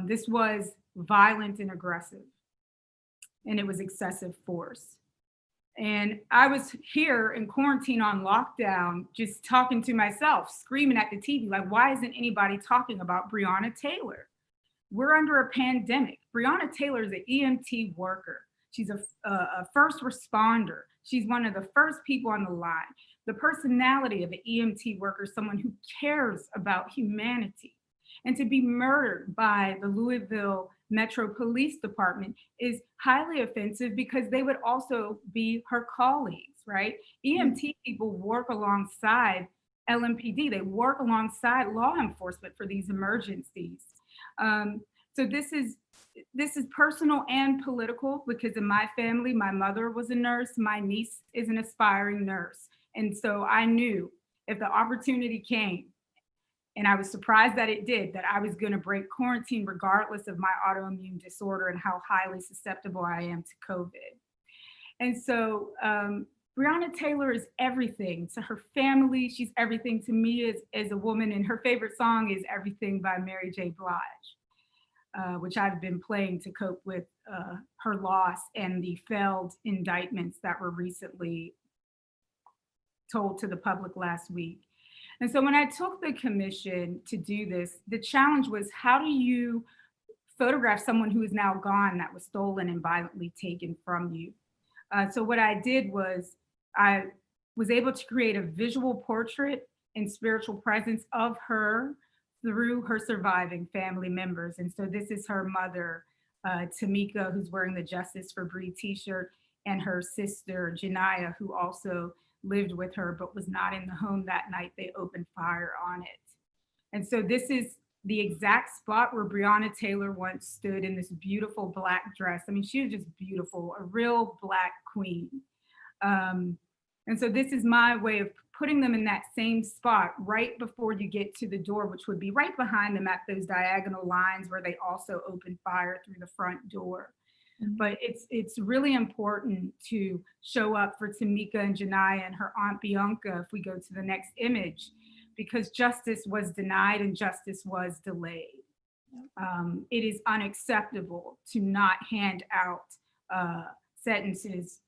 This was violent and aggressive, and it was excessive force. And I was here in quarantine on lockdown, just talking to myself, screaming at the TV, like, why isn't anybody talking about Breonna Taylor? We're under a pandemic. Breonna Taylor is an EMT worker. She's a first responder. She's one of the first people on the line. The personality of an EMT worker, someone who cares about humanity. And to be murdered by the Louisville Metro Police Department is highly offensive because they would also be her colleagues, right? EMT people work alongside LMPD. They work alongside law enforcement for these emergencies. So this is personal and political, because in my family, my mother was a nurse, my niece is an aspiring nurse. And so I knew if the opportunity came, and I was surprised that it did, that I was going to break quarantine regardless of my autoimmune disorder and how highly susceptible I am to COVID. And so Breonna Taylor is everything to her family. She's everything to me as a woman. And her favorite song is Everything by Mary J. Blige, which I've been playing to cope with her loss and the failed indictments that were recently told to the public last week. And so when I took the commission to do this, the challenge was, how do you photograph someone who is now gone, that was stolen and violently taken from you? So what I did was I was able to create a visual portrait and spiritual presence of her through her surviving family members. And so this is her mother, Tamika, who's wearing the Justice for Bree t-shirt, and her sister, Janiyah, who also lived with her but was not in the home that night. They opened fire on it. And so this is the exact spot where Breonna Taylor once stood in this beautiful Black dress. I mean, she was just beautiful, a real Black queen. And so this is my way of putting them in that same spot right before you get to the door, which would be right behind them at those diagonal lines where they also opened fire through the front door. But it's really important to show up for Tamika and Janiyah and her aunt Bianca, if we go to the next image, because justice was denied and justice was delayed. It is unacceptable to not hand out sentences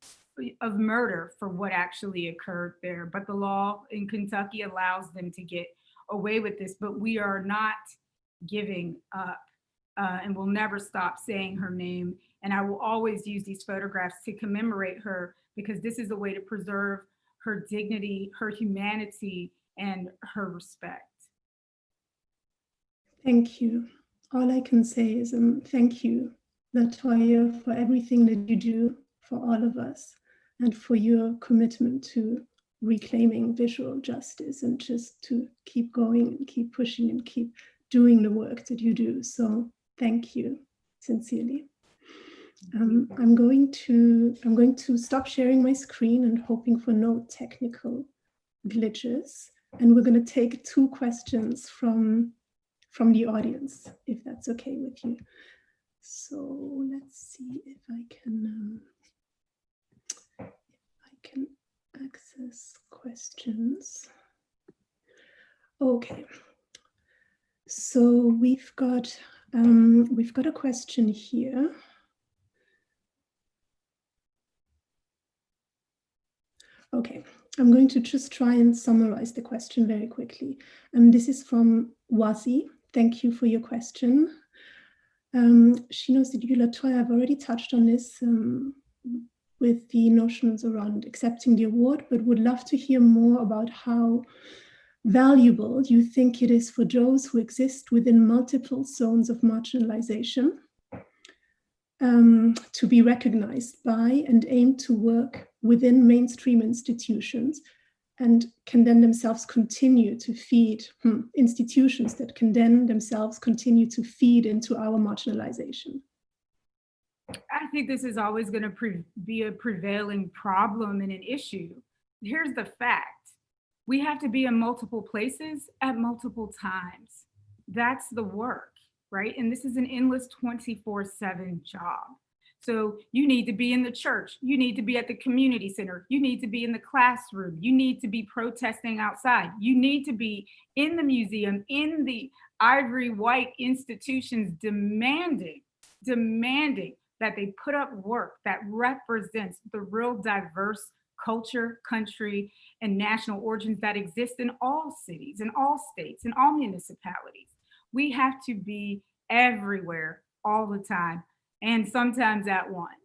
of murder for what actually occurred there. But the law in Kentucky allows them to get away with this, but we are not giving up, and we'll never stop saying her name. And I will always use these photographs to commemorate her, because this is a way to preserve her dignity, her humanity, and her respect. Thank you. All I can say is thank you, LaToya, for everything that you do for all of us and for your commitment to reclaiming visual justice, and just to keep going and keep pushing and keep doing the work that you do. So thank you, sincerely. I'm going to stop sharing my screen and hoping for no technical glitches. And we're going to take 2 questions from the audience, if that's okay with you. So let's see if I can access questions. Okay. So we've got a question here. Okay, I'm going to just try and summarize the question very quickly. This is from Wazi. Thank you for your question. She knows that you, LaToya, have already touched on this with the notions around accepting the award, but would love to hear more about how valuable you think it is for those who exist within multiple zones of marginalization to be recognized by and aim to work within mainstream institutions, and can then themselves continue to feed institutions that can then themselves continue to feed into our marginalization. I think this is always going to be a prevailing problem and an issue. Here's the fact. We have to be in multiple places at multiple times. That's the work, right? And this is an endless 24/7 job. So you need to be in the church. You need to be at the community center. You need to be in the classroom. You need to be protesting outside. You need to be in the museum, in the ivory white institutions, demanding that they put up work that represents the real diverse culture, country, and national origins that exist in all cities, in all states, in all municipalities. We have to be everywhere all the time, and sometimes at once.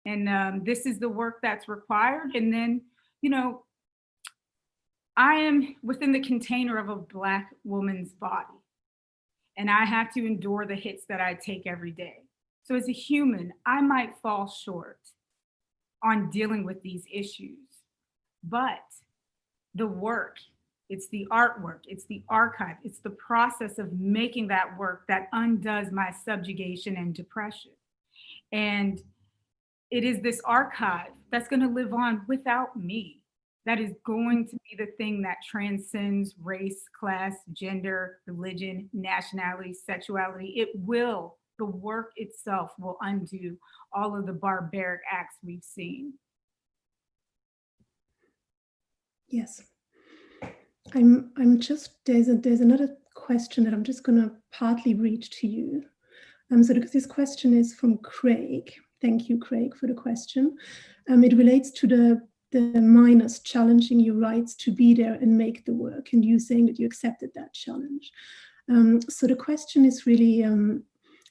And this is the work that's required. And then, you know, I am within the container of a Black woman's body, and I have to endure the hits that I take every day. So as a human, I might fall short on dealing with these issues, but the work It's the artwork, it's the archive, it's the process of making that work that undoes my subjugation and depression. And it is this archive that's going to live on without me. That is going to be the thing that transcends race, class, gender, religion, nationality, sexuality. It will, the work itself will undo all of the barbaric acts we've seen. Yes. I'm just, there's another question that I'm just going to partly read to you. So this question is from Craig. Thank you, Craig, for the question. It relates to the minors challenging your rights to be there and make the work, and you saying that you accepted that challenge. So the question is really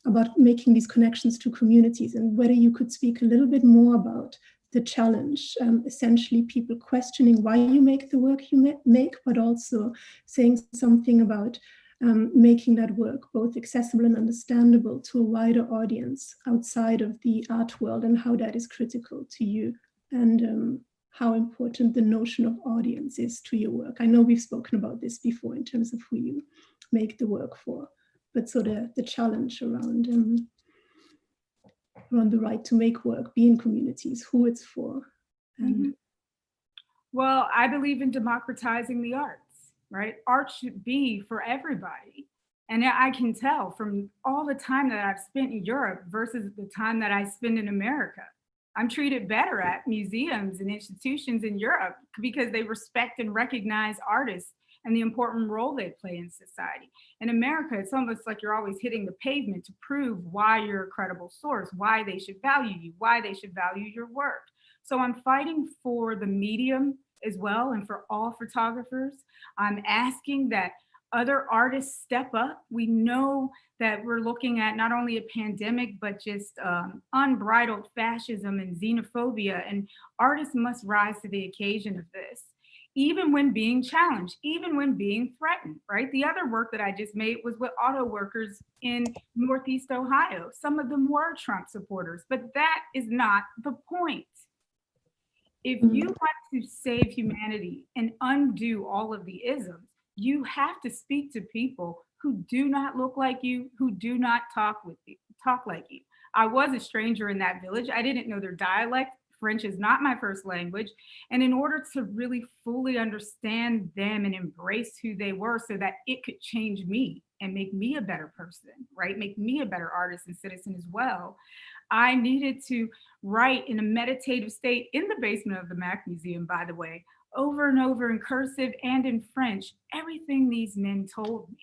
about making these connections to communities, and whether you could speak a little bit more about the challenge, essentially people questioning why you make the work you make, but also saying something about making that work both accessible and understandable to a wider audience outside of the art world, and how that is critical to you, and how important the notion of audience is to your work. I know we've spoken about this before in terms of who you make the work for, but so the challenge around the right to make work, be in communities, who it's for. And Well, I believe in democratizing the arts, right? Art should be for everybody. And I can tell from all the time that I've spent in Europe versus the time that I spend in America. I'm treated better at museums and institutions in Europe because they respect and recognize artists and the important role they play in society. In America, it's almost like you're always hitting the pavement to prove why you're a credible source, why they should value you, why they should value your work. So I'm fighting for the medium as well, and for all photographers. I'm asking that other artists step up. We know that we're looking at not only a pandemic, but just unbridled fascism and xenophobia, and artists must rise to the occasion of this, even when being challenged, even when being threatened, right? The other work that I just made was with auto workers in Northeast Ohio. Some of them were Trump supporters, but that is not the point. If you want to save humanity and undo all of the isms, you have to speak to people who do not look like you, who do not talk like you. I was a stranger in that village. I didn't know their dialect. French is not my first language. And in order to really fully understand them and embrace who they were so that it could change me and make me a better person, right? Make me a better artist and citizen as well, I needed to write in a meditative state in the basement of the Mac Museum, by the way, over and over in cursive and in French, everything these men told me.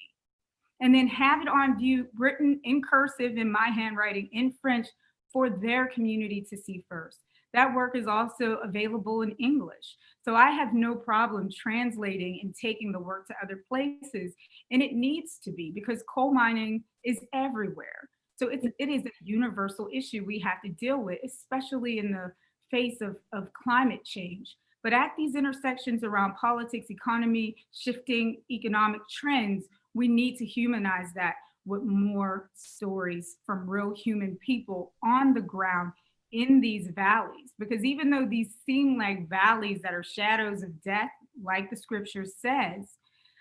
And then have it on view, written in cursive in my handwriting in French for their community to see first. That work is also available in English. So I have no problem translating and taking the work to other places. And it needs to be, because coal mining is everywhere. So it is a universal issue we have to deal with, especially in the face of climate change. But at these intersections around politics, economy, shifting economic trends, we need to humanize that with more stories from real human people on the ground in these valleys. Because even though these seem like valleys that are shadows of death, like the scripture says,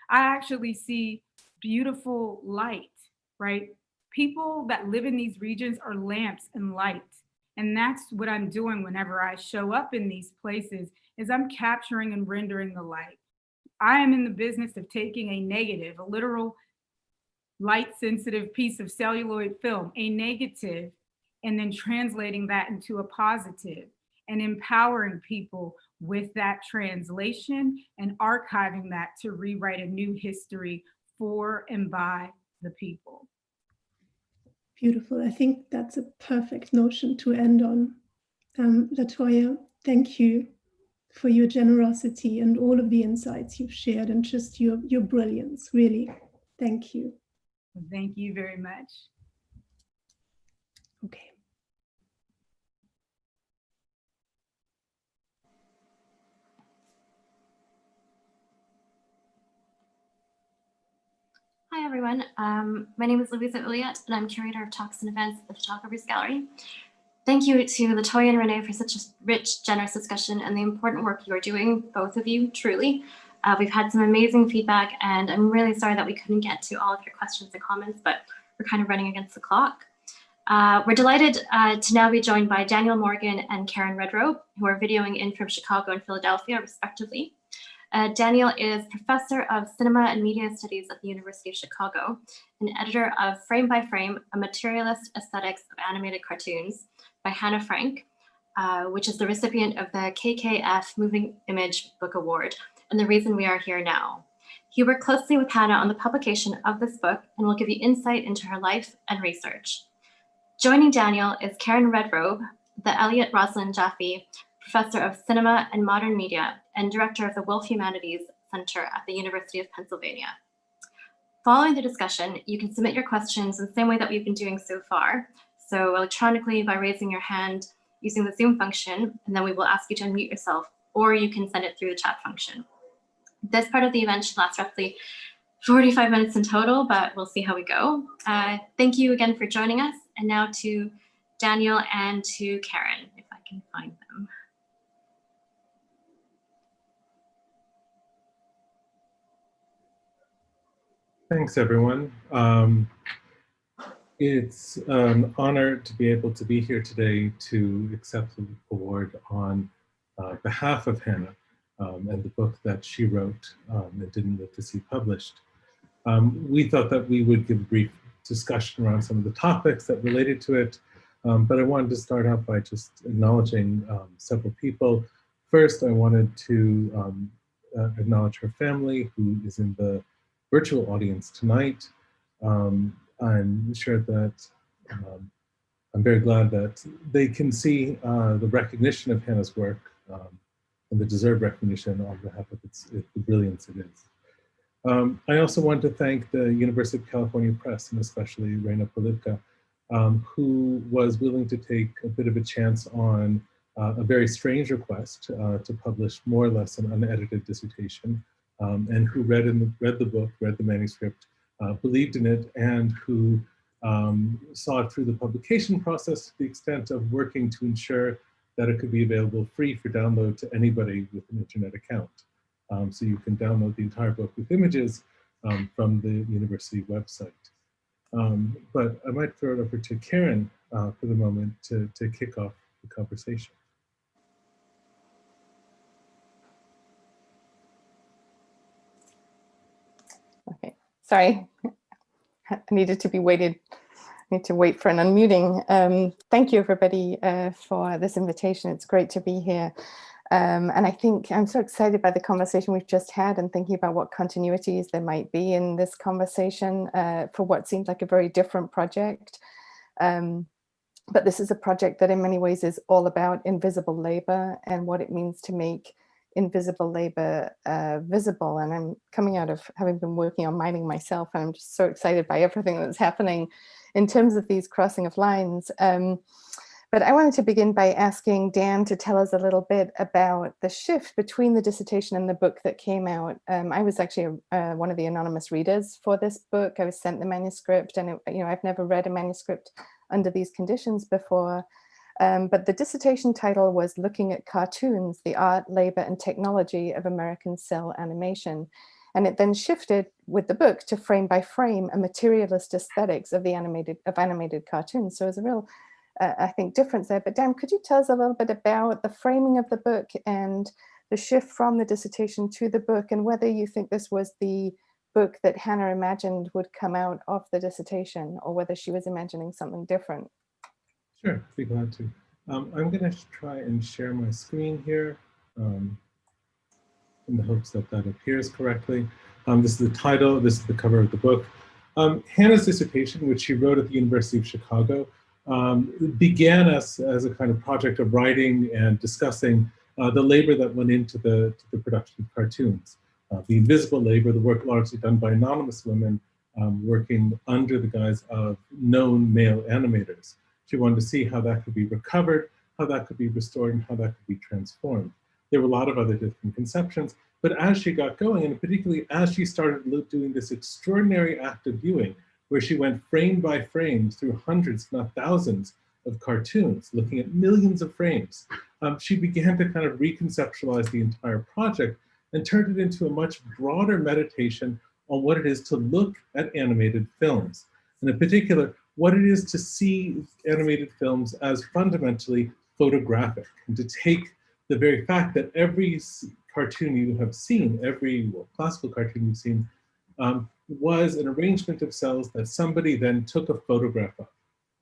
I actually see beautiful light, right? People that live in these regions are lamps and light. And that's what I'm doing whenever I show up in these places, is I'm capturing and rendering the light. I am in the business of taking a negative, a literal light sensitive piece of celluloid film, a negative, and then translating that into a positive and empowering people with that translation and archiving that to rewrite a new history for and by the people. Beautiful. I think that's a perfect notion to end on. LaToya, thank you for your generosity and all of the insights you've shared, and just your brilliance, really. Thank you. Thank you very much. Okay. Hi, everyone. My name is Louisa Uliot, and I'm curator of talks and events at the Photographers Gallery. Thank you to LaToya and Renee for such a rich, generous discussion and the important work you are doing, both of you, truly. We've had some amazing feedback, and I'm really sorry that we couldn't get to all of your questions and comments, but we're kind of running against the clock. We're delighted to now be joined by Daniel Morgan and Karen Redrobe, who are videoing in from Chicago and Philadelphia, respectively. Daniel is Professor of Cinema and Media Studies at the University of Chicago, and editor of Frame by Frame, a Materialist Aesthetics of Animated Cartoons by Hannah Frank, which is the recipient of the KKF Moving Image Book Award, and the reason we are here now. He worked closely with Hannah on the publication of this book and will give you insight into her life and research. Joining Daniel is Karen Redrobe, the Elliot Roslin Jaffe Professor of Cinema and Modern Media and Director of the Wolf Humanities Center at the University of Pennsylvania. Following the discussion, you can submit your questions in the same way that we've been doing so far. So electronically by raising your hand using the Zoom function, and then we will ask you to unmute yourself, or you can send it through the chat function. This part of the event should last roughly 45 minutes in total, but we'll see how we go. Thank you again for joining us. And now to Daniel and to Karen, if I can find them. Thanks, everyone. It's an honor to be able to be here today to accept the award on behalf of Hannah and the book that she wrote and didn't live to see published. We thought that we would give a brief discussion around some of the topics that related to it, but I wanted to start out by just acknowledging several people. First, I wanted to acknowledge her family, who is in the virtual audience tonight. I'm sure that I'm very glad that they can see the recognition of Hannah's work and the deserved recognition on behalf of the brilliance it is. I also want to thank the University of California Press, and especially Renée Mussai, who was willing to take a bit of a chance on a very strange request to publish more or less an unedited dissertation, and who read the book, read the manuscript, believed in it, and who saw it through the publication process to the extent of working to ensure that it could be available free for download to anybody with an internet account. So you can download the entire book with images from the university website. But I might throw it over to Karen for the moment to kick off the conversation. Okay, sorry, I needed to be waited. I need to wait for an unmuting. Thank you, everybody, for this invitation. It's great to be here. And I think I'm so excited by the conversation we've just had and thinking about what continuities there might be in this conversation for what seems like a very different project. But this is a project that in many ways is all about invisible labor and what it means to make invisible labor visible. And I'm coming out of having been working on mining myself, and I'm just so excited by everything that's happening in terms of these crossing of lines. But I wanted to begin by asking Dan to tell us a little bit about the shift between the dissertation and the book that came out. I was actually one of the anonymous readers for this book. I was sent the manuscript, and I've never read a manuscript under these conditions before. But the dissertation title was Looking at Cartoons, the Art, Labor, and Technology of American Cell Animation. And it then shifted with the book to Frame by Frame, a materialist aesthetics of animated cartoons. So it's a real, I think, difference there. But Dan, could you tell us a little bit about the framing of the book and the shift from the dissertation to the book, and whether you think this was the book that Hannah imagined would come out of the dissertation, or whether she was imagining something different? Sure, be glad to. I'm going to try and share my screen here in the hopes that that appears correctly. This is the title, this is the cover of the book. Hannah's dissertation, which she wrote at the University of Chicago, began as a kind of project of writing and discussing the labor that went into the production of cartoons. The invisible labor, the work largely done by anonymous women working under the guise of known male animators. She wanted to see how that could be recovered, how that could be restored, and how that could be transformed. There were a lot of other different conceptions, but as she got going, and particularly as she started doing this extraordinary act of viewing, where she went frame by frame through hundreds, if not thousands, of cartoons, looking at millions of frames, she began to kind of reconceptualize the entire project and turned it into a much broader meditation on what it is to look at animated films. And in particular, what it is to see animated films as fundamentally photographic, and to take the very fact that every cartoon you have seen, every classical cartoon you've seen, was an arrangement of cells that somebody then took a photograph of,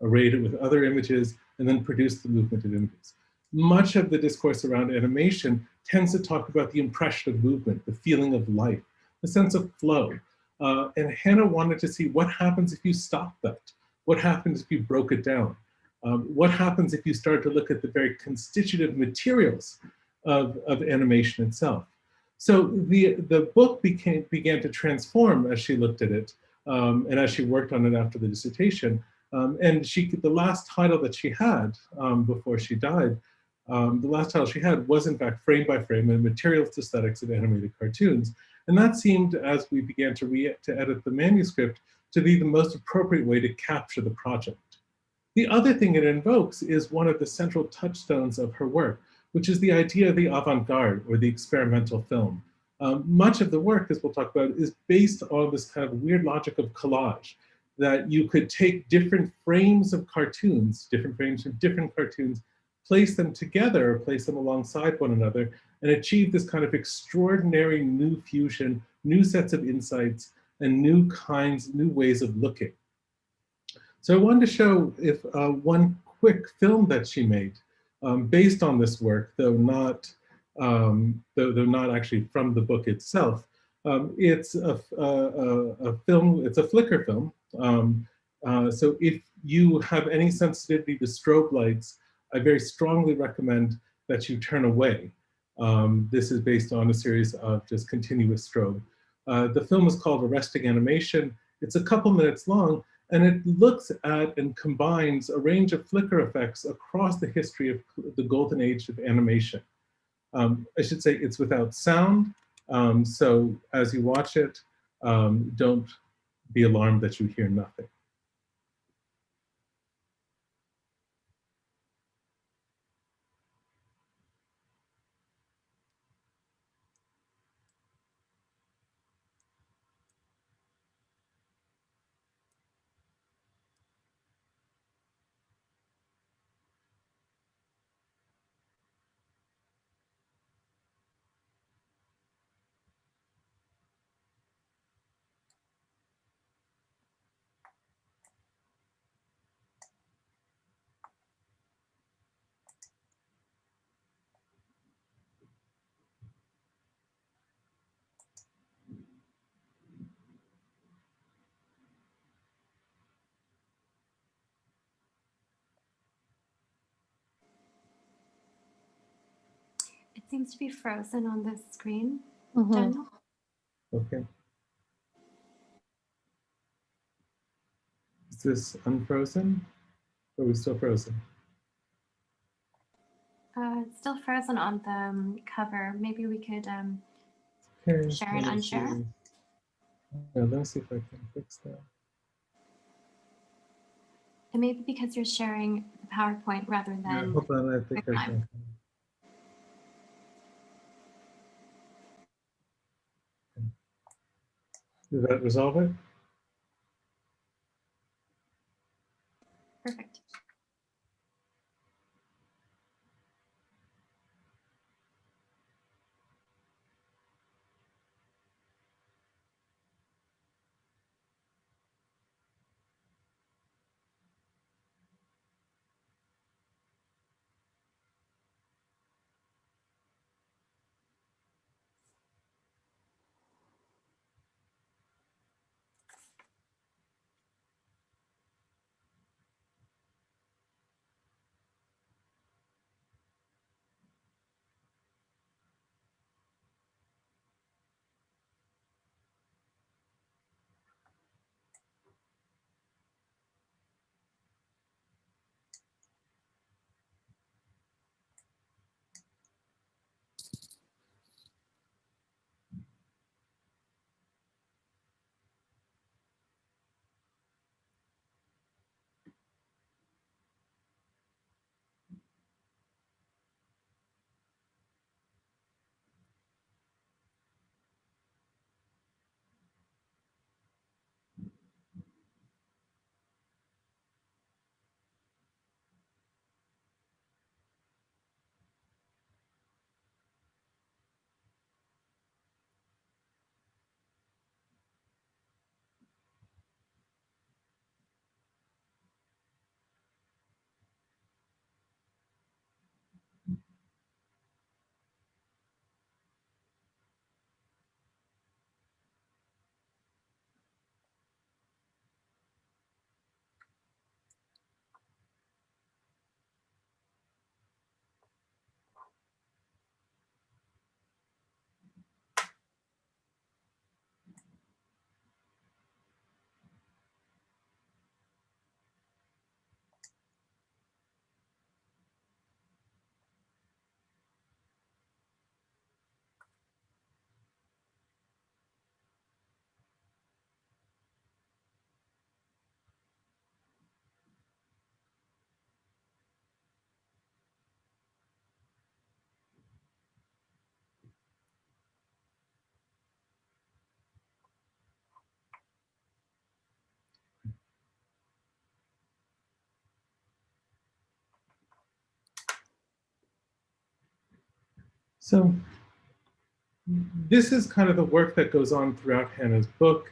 arrayed it with other images, and then produced the movement of images. Much of the discourse around animation tends to talk about the impression of movement, the feeling of life, the sense of flow. And Hannah wanted to see what happens if you stop that. What happens if you broke it down? What happens if you start to look at the very constitutive materials of animation itself? So the book began to transform as she looked at it, and as she worked on it after the dissertation. And the last title that she had before she died, the last title she had was in fact Frame by Frame, a Materialist Aesthetics of Animated Cartoons. And that seemed, as we began to edit the manuscript, to be the most appropriate way to capture the project. The other thing it invokes is one of the central touchstones of her work, which is the idea of the avant-garde or the experimental film. Much of the work, as we'll talk about, is based on this kind of weird logic of collage, that you could take different frames of cartoons, different frames from different cartoons, place them together, or place them alongside one another, and achieve this kind of extraordinary new fusion, new sets of insights, and new ways of looking. So I wanted to show one quick film that she made based on this work, though not actually from the book itself. It's a film, it's a flicker film. So if you have any sensitivity to strobe lights, I very strongly recommend that you turn away. This is based on a series of just continuous strobe. The film is called Arresting Animation. It's a couple minutes long, and it looks at and combines a range of flicker effects across the history of the golden age of animation. I should say it's without sound, so as you watch it, don't be alarmed that you hear nothing. It seems to be frozen on this screen, Mhm. Daniel. Okay. Is this unfrozen? Or are we still frozen? It's still frozen on the cover. Maybe we could Okay, share and let me unshare. see. Yeah, let me see if I can fix that. It may be because you're sharing the PowerPoint rather Yeah, than hold on, I think I QuickTime. can. Did that resolve it? Perfect. So this is kind of the work that goes on throughout Hannah's book.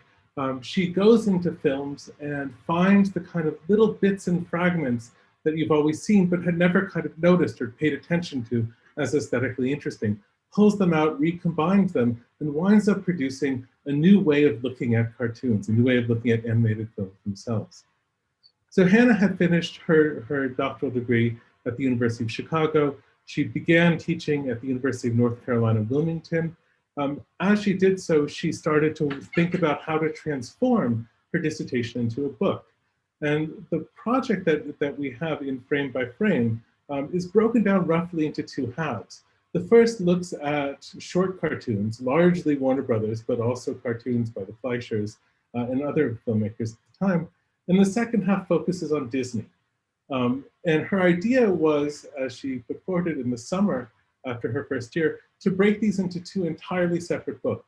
She goes into films and finds the kind of little bits and fragments that you've always seen but had never kind of noticed or paid attention to as aesthetically interesting, pulls them out, recombines them, and winds up producing a new way of looking at cartoons, a new way of looking at animated films themselves. So Hannah had finished her doctoral degree at the University of Chicago. She began teaching at the University of North Carolina, Wilmington. As she did so, she started to think about how to transform her dissertation into a book. And the project that we have in Frame by Frame is broken down roughly into two halves. The first looks at short cartoons, largely Warner Brothers, but also cartoons by the Fleischers and other filmmakers at the time. And the second half focuses on Disney. And her idea was, as she put forward it in the summer after her first year, to break these into two entirely separate books.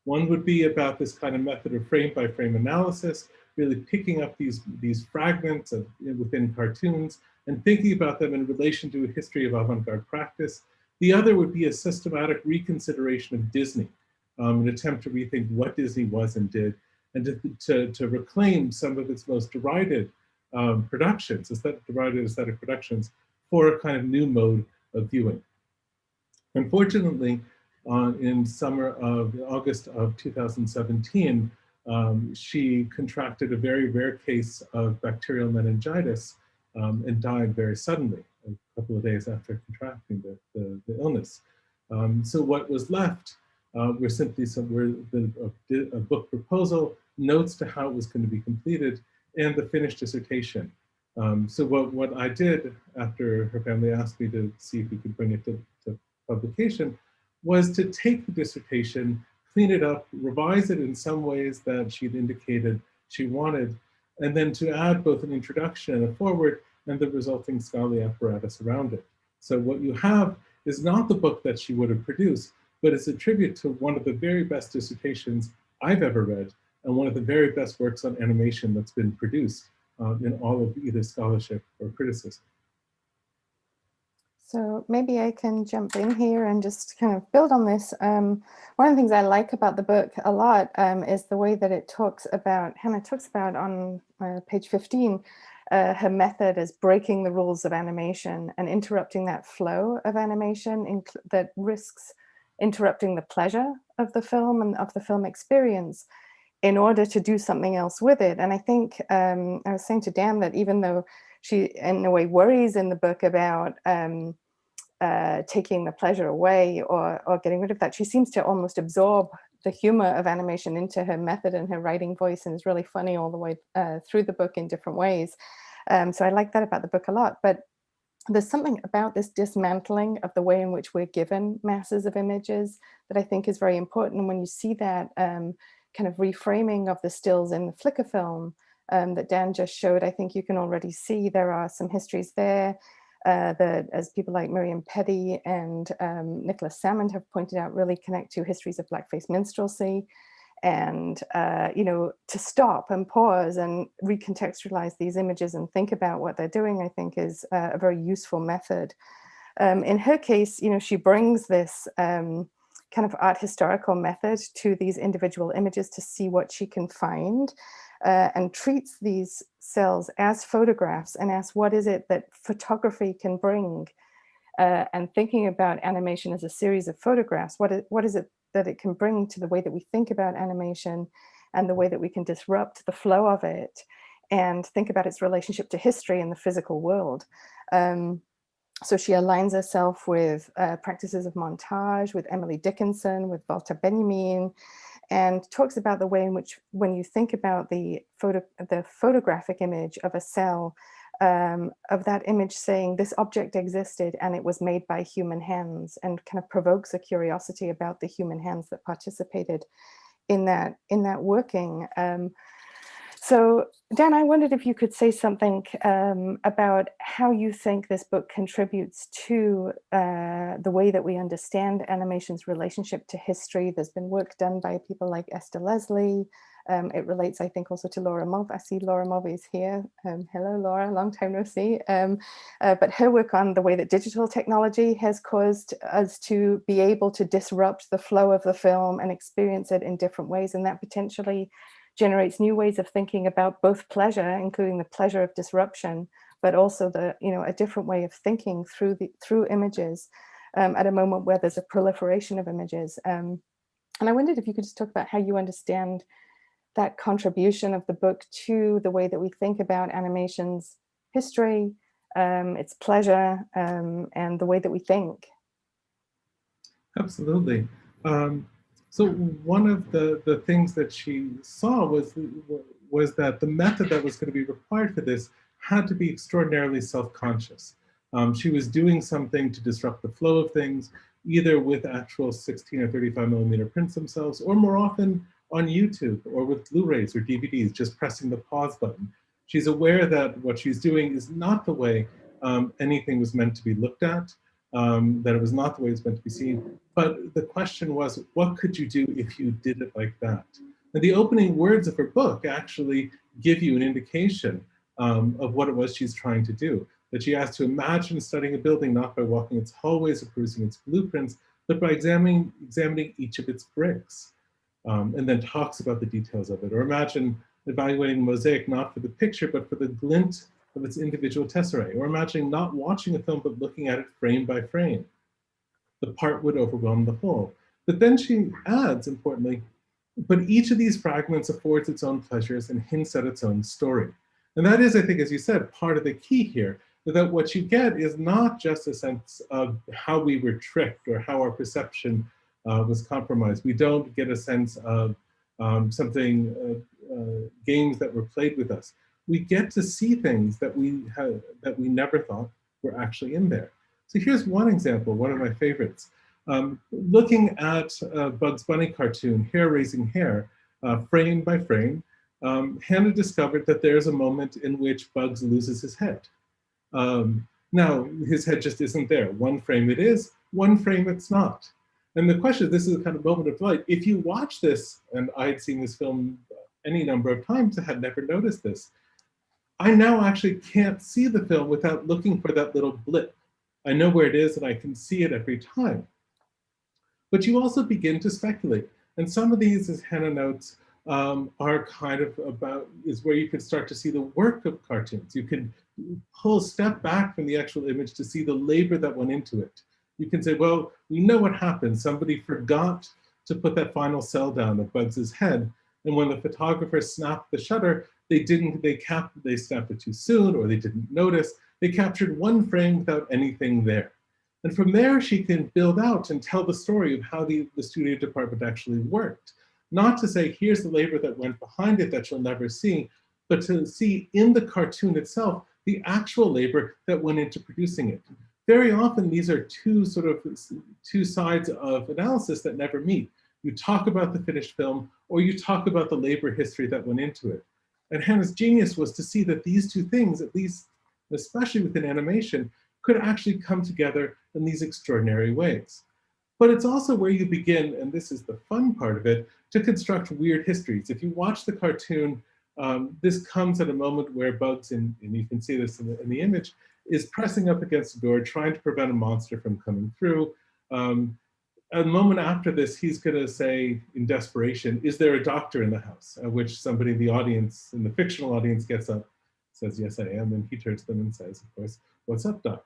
One would be about this kind of method of frame by frame analysis, really picking up these fragments within cartoons and thinking about them in relation to a history of avant-garde practice. The other would be a systematic reconsideration of Disney, an attempt to rethink what Disney was and did, and to reclaim some of its most derided productions, derided aesthetic productions, for a kind of new mode of viewing. Unfortunately, in August of 2017, she contracted a very rare case of bacterial meningitis and died very suddenly, a couple of days after contracting the illness. So what was left were simply a book proposal, notes to how it was going to be completed, and the finished dissertation. So what I did after her family asked me to see if we could bring it to publication was to take the dissertation, clean it up, revise it in some ways that she'd indicated she wanted, and then to add both an introduction and a foreword and the resulting scholarly apparatus around it. So what you have is not the book that she would have produced, but it's a tribute to one of the very best dissertations I've ever read and one of the very best works on animation that's been produced in all of either scholarship or criticism. So maybe I can jump in here and just kind of build on this. One of the things I like about the book a lot is the way that it talks about, Hannah talks about on page 15, her method as breaking the rules of animation and interrupting that flow of animation that risks interrupting the pleasure of the film and of the film experience in order to do something else with it. And I think I was saying to Dan that even though she in a way worries in the book about taking the pleasure away or getting rid of that, she seems to almost absorb the humor of animation into her method and her writing voice, and is really funny all the way through the book in different ways. So I like that about the book a lot. But there's something about this dismantling of the way in which we're given masses of images that I think is very important. And when you see that kind of reframing of the stills in the Flickr film that Dan just showed, I think you can already see there are some histories there that, as people like Miriam Petty and Nicholas Salmond have pointed out, really connect to histories of blackface minstrelsy. And, you know, to stop and pause and recontextualize these images and think about what they're doing, I think is a very useful method. In her case, you know, she brings this kind of art historical method to these individual images to see what she can find, and treats these cells as photographs and asks what is it that photography can bring, and thinking about animation as a series of photographs, what is it that it can bring to the way that we think about animation and the way that we can disrupt the flow of it and think about its relationship to history and the physical world. So she aligns herself with practices of montage, with Emily Dickinson, with Walter Benjamin, and talks about the way in which, when you think about the photographic image of a cell, of that image saying this object existed and it was made by human hands, and kind of provokes a curiosity about the human hands that participated in that working. So Dan, I wondered if you could say something about how you think this book contributes to the way that we understand animation's relationship to history. There's been work done by people like Esther Leslie. It relates, I think, also to Laura Mauve. I see Laura Mauve is here. Hello, Laura, long time no see. But her work on the way that digital technology has caused us to be able to disrupt the flow of the film and experience it in different ways, and that potentially generates new ways of thinking about both pleasure, including the pleasure of disruption, but also the, a different way of thinking through images at a moment where there's a proliferation of images. And I wondered if you could just talk about how you understand that contribution of the book to the way that we think about animation's history, its pleasure, and the way that we think. Absolutely. So one of the things that she saw was that the method that was going to be required for this had to be extraordinarily self-conscious. She was doing something to disrupt the flow of things, either with actual 16 or 35 millimeter prints themselves, or more often on YouTube or with Blu-rays or DVDs, just pressing the pause button. She's aware that what she's doing is not the way anything was meant to be looked at, that it was not the way it's meant to be seen. But the question was, what could you do if you did it like that? And the opening words of her book actually give you an indication of what it was she's trying to do. That she has to imagine studying a building not by walking its hallways or perusing its blueprints, but by examining each of its bricks, and then talks about the details of it. Or imagine evaluating a mosaic not for the picture, but for the glint of its individual tesserae. Or imagining not watching a film, but looking at it frame by frame. The part would overwhelm the whole. But then she adds, importantly, but each of these fragments affords its own pleasures and hints at its own story. And that is, I think, as you said, part of the key here, that what you get is not just a sense of how we were tricked or how our perception was compromised. We don't get a sense of games that were played with us. We get to see things that we never thought were actually in there. So here's one example, one of my favorites. Looking at a Bugs Bunny cartoon, Hair Raising Hair, frame by frame, Hannah discovered that there's a moment in which Bugs loses his head. Now, his head just isn't there. One frame it is, one frame it's not. And the question is, this is a kind of moment of light. If you watch this, and I had seen this film any number of times, I had never noticed this, I now actually can't see the film without looking for that little blip. I know where it is and I can see it every time. But you also begin to speculate. And some of these, as Hannah notes, are kind of is where you can start to see the work of cartoons. You can pull a step back from the actual image to see the labor that went into it. You can say, well, we know what happened. Somebody forgot to put that final cell down of Bugs's head. And when the photographer snapped the shutter, they snapped it too soon, or they didn't notice. They captured one frame without anything there. And from there, she can build out and tell the story of how the studio department actually worked. Not to say, here's the labor that went behind it that you'll never see, but to see in the cartoon itself, the actual labor that went into producing it. Very often, these are two sides of analysis that never meet. You talk about the finished film, or you talk about the labor history that went into it. And Hannah's genius was to see that these two things, at least, especially within animation, could actually come together in these extraordinary ways. But it's also where you begin, and this is the fun part of it, to construct weird histories. If you watch the cartoon, this comes at a moment where Bugs, and you can see this in the image, is pressing up against the door, trying to prevent a monster from coming through. A moment after this, he's gonna say in desperation, is there a doctor in the house? At which somebody in the audience, in the fictional audience, gets up, says, yes, I am. And he turns to them and says, of course, what's up, doc?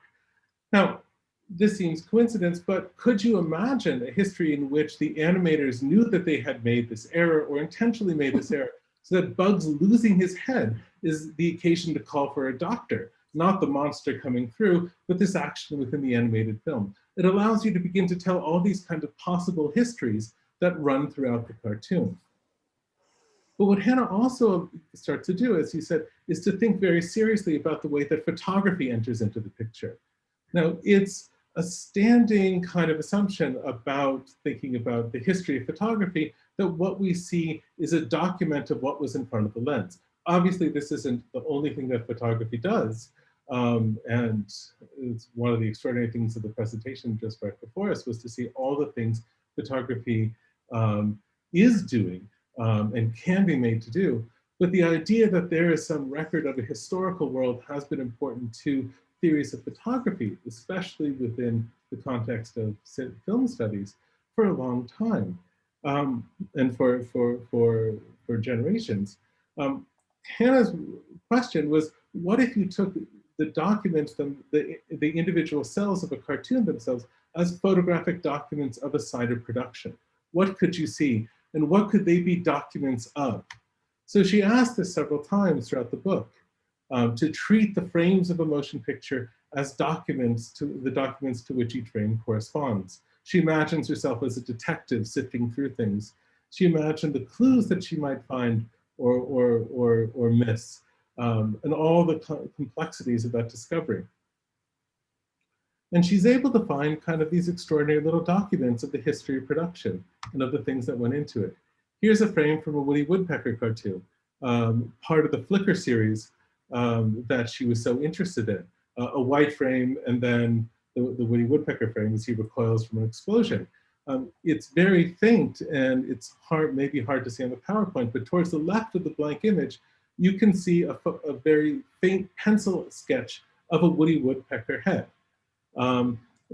Now, this seems coincidence, but could you imagine a history in which the animators knew that they had made this error or intentionally made this error, so that Bugs losing his head is the occasion to call for a doctor, not the monster coming through, but this action within the animated film. It allows you to begin to tell all these kind of possible histories that run throughout the cartoon. But what Hannah also starts to do, as you said, is to think very seriously about the way that photography enters into the picture. Now, it's a standing kind of assumption about thinking about the history of photography, that what we see is a document of what was in front of the lens. obviously, this isn't the only thing that photography does. And it's one of the extraordinary things of the presentation just right before us was to see all the things photography is doing and can be made to do. But the idea that there is some record of a historical world has been important to theories of photography, especially within the context of film studies, for a long time, and for generations. Hannah's question was, what if you took the documents, the individual cells of a cartoon themselves as photographic documents of a site of production? What could you see? And what could they be documents of? So she asked this several times throughout the book, to treat the frames of a motion picture as documents to the documents to which each frame corresponds. She imagines herself as a detective sifting through things. She imagined the clues that she might find or miss, and all the complexities of that discovery. And she's able to find kind of these extraordinary little documents of the history of production and of the things that went into it. Here's a frame from a Woody Woodpecker cartoon, part of the Flickr series that she was so interested in. A white frame and then the Woody Woodpecker frame as he recoils from an explosion. It's very faint and it's maybe hard to see on the PowerPoint, but towards the left of the blank image, you can see a very faint pencil sketch of a Woody Woodpecker head.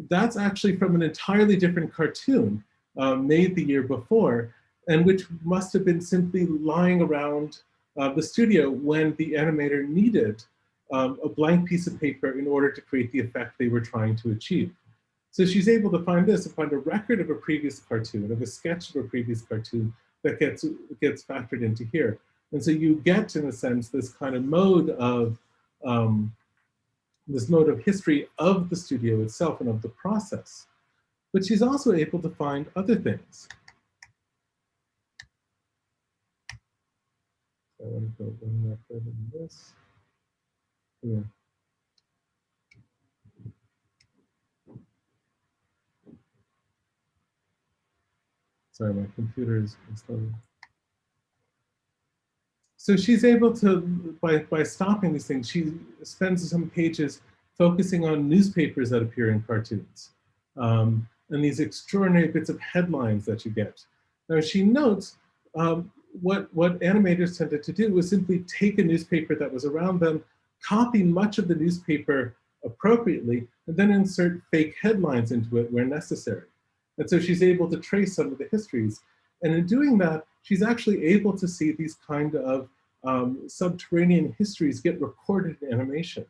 That's actually from an entirely different cartoon made the year before, and which must have been simply lying around the studio when the animator needed a blank piece of paper in order to create the effect they were trying to achieve. So she's able to find this and find a record of a previous cartoon, of a sketch of a previous cartoon that gets factored into here. And so you get, in a sense, this kind of mode of history of the studio itself and of the process. But she's also able to find other things. So I want to go one more further than this. Yeah. Sorry, my computer is slow. So she's able to, by stopping these things, she spends some pages focusing on newspapers that appear in cartoons and these extraordinary bits of headlines that you get. Now she notes what animators tended to do was simply take a newspaper that was around them, copy much of the newspaper appropriately, and then insert fake headlines into it where necessary. And so she's able to trace some of the histories. And in doing that, she's actually able to see these kind of subterranean histories get recorded in animation.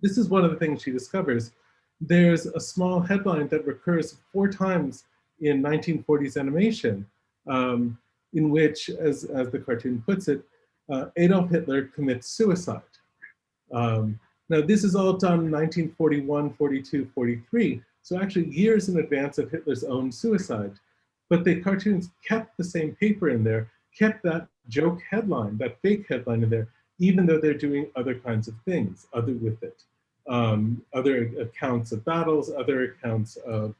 This is one of the things she discovers. There's a small headline that recurs 4 times in 1940s animation, in which, as the cartoon puts it, Adolf Hitler commits suicide. Now this is all done in 1941, 42, 43, so actually years in advance of Hitler's own suicide. But the cartoons kept the same paper in there, kept that joke headline, that fake headline in there, even though they're doing other kinds of things with it. Other accounts of battles, other accounts of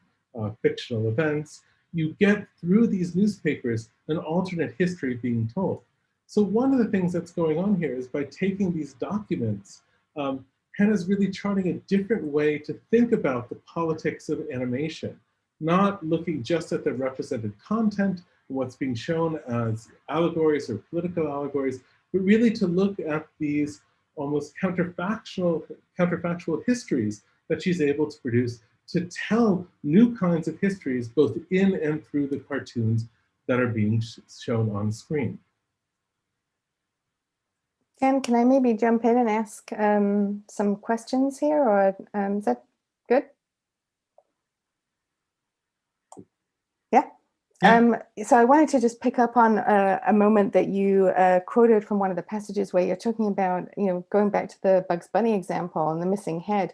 fictional events. You get through these newspapers an alternate history being told. So one of the things that's going on here is by taking these documents, Hannah's really charting a different way to think about the politics of animation, not looking just at the represented content, what's being shown as allegories or political allegories, but really to look at these almost counterfactual histories that she's able to produce to tell new kinds of histories, both in and through the cartoons that are being shown on screen. Ken, can I maybe jump in and ask some questions here, or is that good? Yeah. So I wanted to just pick up on a moment that you quoted from one of the passages where you're talking about, going back to the Bugs Bunny example and the missing head,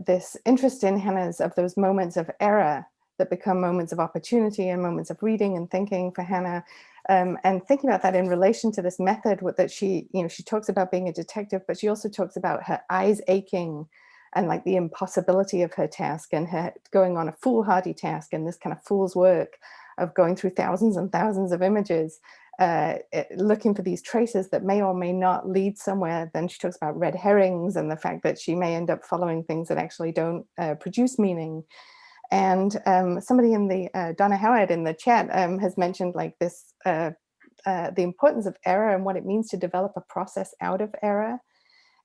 this interest in Hannah's of those moments of error that become moments of opportunity and moments of reading and thinking for Hannah. And thinking about that in relation to this method that she talks about being a detective, but she also talks about her eyes aching and like the impossibility of her task and her going on a foolhardy task and this kind of fool's work of going through thousands and thousands of images looking for these traces that may or may not lead somewhere. Then she talks about red herrings and the fact that she may end up following things that actually don't produce meaning. And somebody in the, Donna Howard in the chat has mentioned like this, the importance of error and what it means to develop a process out of error.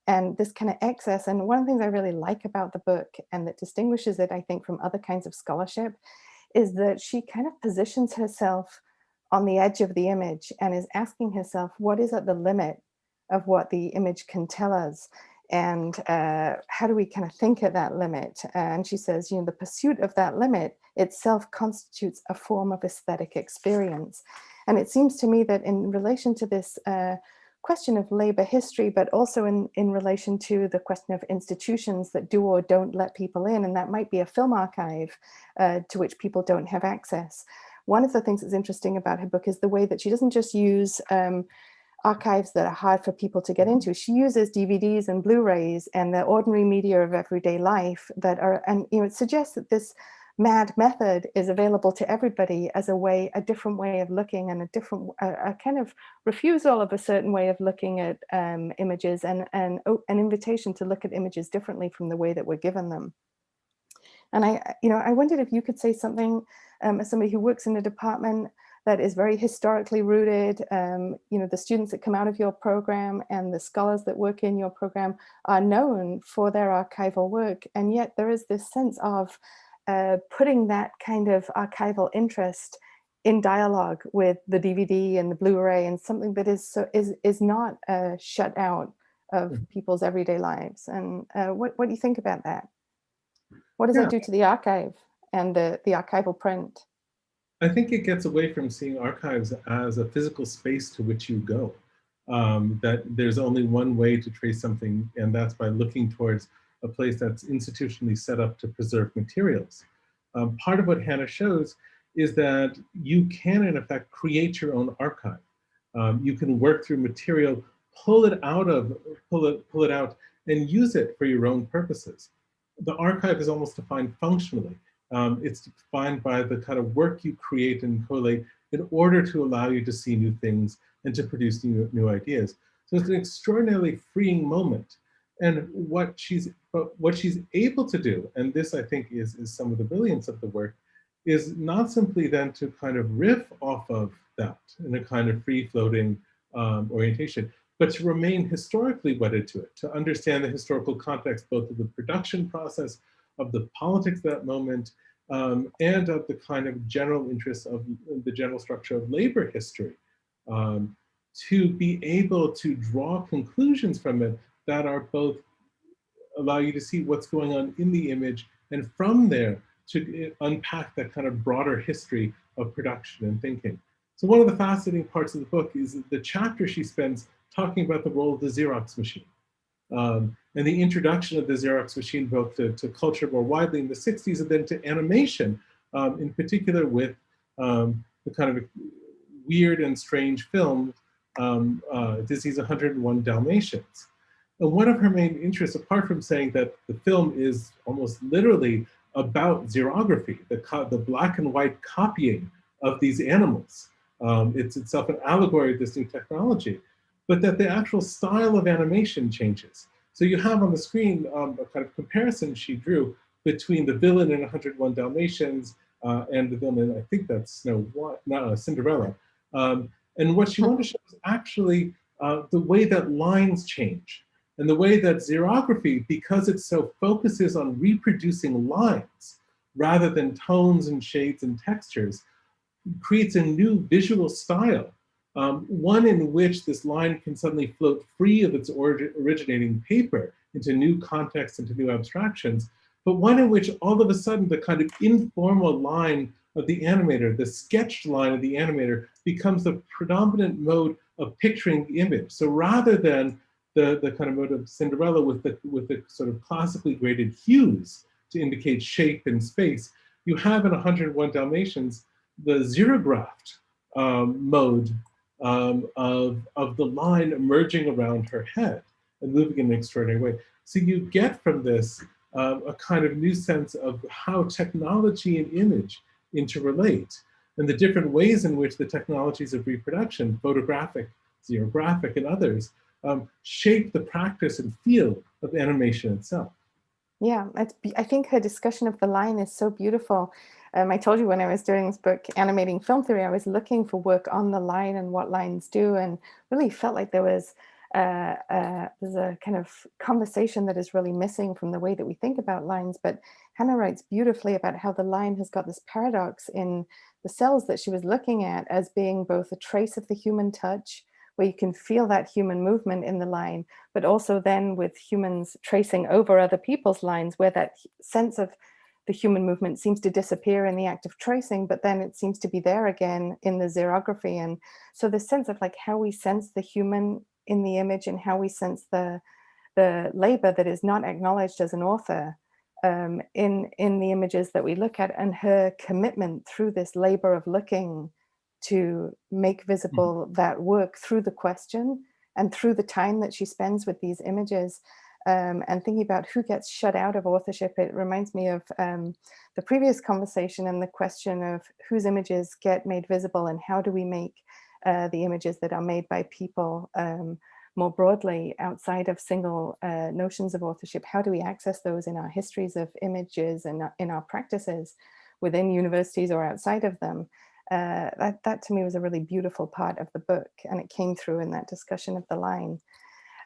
And this kind of excess. And one of the things I really like about the book and that distinguishes it, I think, from other kinds of scholarship is that she kind of positions herself on the edge of the image and is asking herself, what is at the limit of what the image can tell us? And how do we kind of think at that limit? And she says, you know, the pursuit of that limit itself constitutes a form of aesthetic experience. And it seems to me that in relation to this question of labor history, but also in relation to the question of institutions that do or don't let people in, and that might be a film archive to which people don't have access. One of the things that's interesting about her book is the way that she doesn't just use archives that are hard for people to get into. She uses DVDs and Blu-rays and the ordinary media of everyday life that are, and you know, it suggests that this mad method is available to everybody as a different way of looking, and a kind of refusal of a certain way of looking at images, and an invitation to look at images differently from the way that we're given them. And I wondered if you could say something as somebody who works in a department that is very historically rooted. You know, the students that come out of your program and the scholars that work in your program are known for their archival work, and yet there is this sense of putting that kind of archival interest in dialogue with the DVD and the Blu-ray, and something that is not shut out of people's everyday lives. And what do you think about that? What does that do to the archive and the archival print? I think it gets away from seeing archives as a physical space to which you go. That there's only one way to trace something, and that's by looking towards a place that's institutionally set up to preserve materials. Part of what Hannah shows is that you can, in effect, create your own archive. You can work through material, pull it out, and use it for your own purposes. The archive is almost defined functionally. It's defined by the kind of work you create and collate in order to allow you to see new things and to produce new ideas. So it's an extraordinarily freeing moment. And what she's able to do, and this I think is some of the brilliance of the work, is not simply then to kind of riff off of that in a kind of free-floating orientation, but to remain historically wedded to it, to understand the historical context, both of the production process, of the politics of that moment, and of the kind of general interests of the general structure of labor history, to be able to draw conclusions from it that are both allow you to see what's going on in the image, and from there to unpack that kind of broader history of production and thinking. So one of the fascinating parts of the book is the chapter she spends talking about the role of the Xerox machine. And the introduction of the Xerox machine both to culture more widely in the 60s, and then to animation, in particular with the kind of weird and strange film, Disney's 101 Dalmatians. And one of her main interests, apart from saying that the film is almost literally about xerography, the black and white copying of these animals. It's itself an allegory of this new technology, but that the actual style of animation changes. So you have on the screen a kind of comparison she drew between the villain in 101 Dalmatians and the villain, I think that's Cinderella. And what she wanted to show is actually the way that lines change, and the way that xerography, because it so focuses on reproducing lines rather than tones and shades and textures, creates a new visual style. One in which this line can suddenly float free of its originating paper into new contexts, into new abstractions, but one in which all of a sudden the kind of informal line of the animator, the sketched line of the animator, becomes the predominant mode of picturing the image. So rather than the kind of mode of Cinderella with the sort of classically graded hues to indicate shape and space, you have in 101 Dalmatians the xerographed mode of the line emerging around her head and moving in an extraordinary way. So you get from this a kind of new sense of how technology and image interrelate. and the different ways in which the technologies of reproduction, photographic, xerographic, and others, shape the practice and feel of animation itself. Yeah, I think her discussion of the line is so beautiful. I told you when I was doing this book, Animating Film Theory, I was looking for work on the line and what lines do, and really felt like there's a kind of conversation that is really missing from the way that we think about lines. But Hannah writes beautifully about how the line has got this paradox in the cells that she was looking at as being both a trace of the human touch, where you can feel that human movement in the line, but also then with humans tracing over other people's lines, where that sense of the human movement seems to disappear in the act of tracing, but then it seems to be there again in the xerography. And so the sense of like how we sense the human in the image and how we sense the labor that is not acknowledged as an author in the images that we look at, and her commitment through this labor of looking to make visible that work through the question and through the time that she spends with these images, and thinking about who gets shut out of authorship. It reminds me of the previous conversation and the question of whose images get made visible and how do we make the images that are made by people more broadly outside of single notions of authorship. How do we access those in our histories of images and in our practices within universities or outside of them? That to me was a really beautiful part of the book, and it came through in that discussion of the line.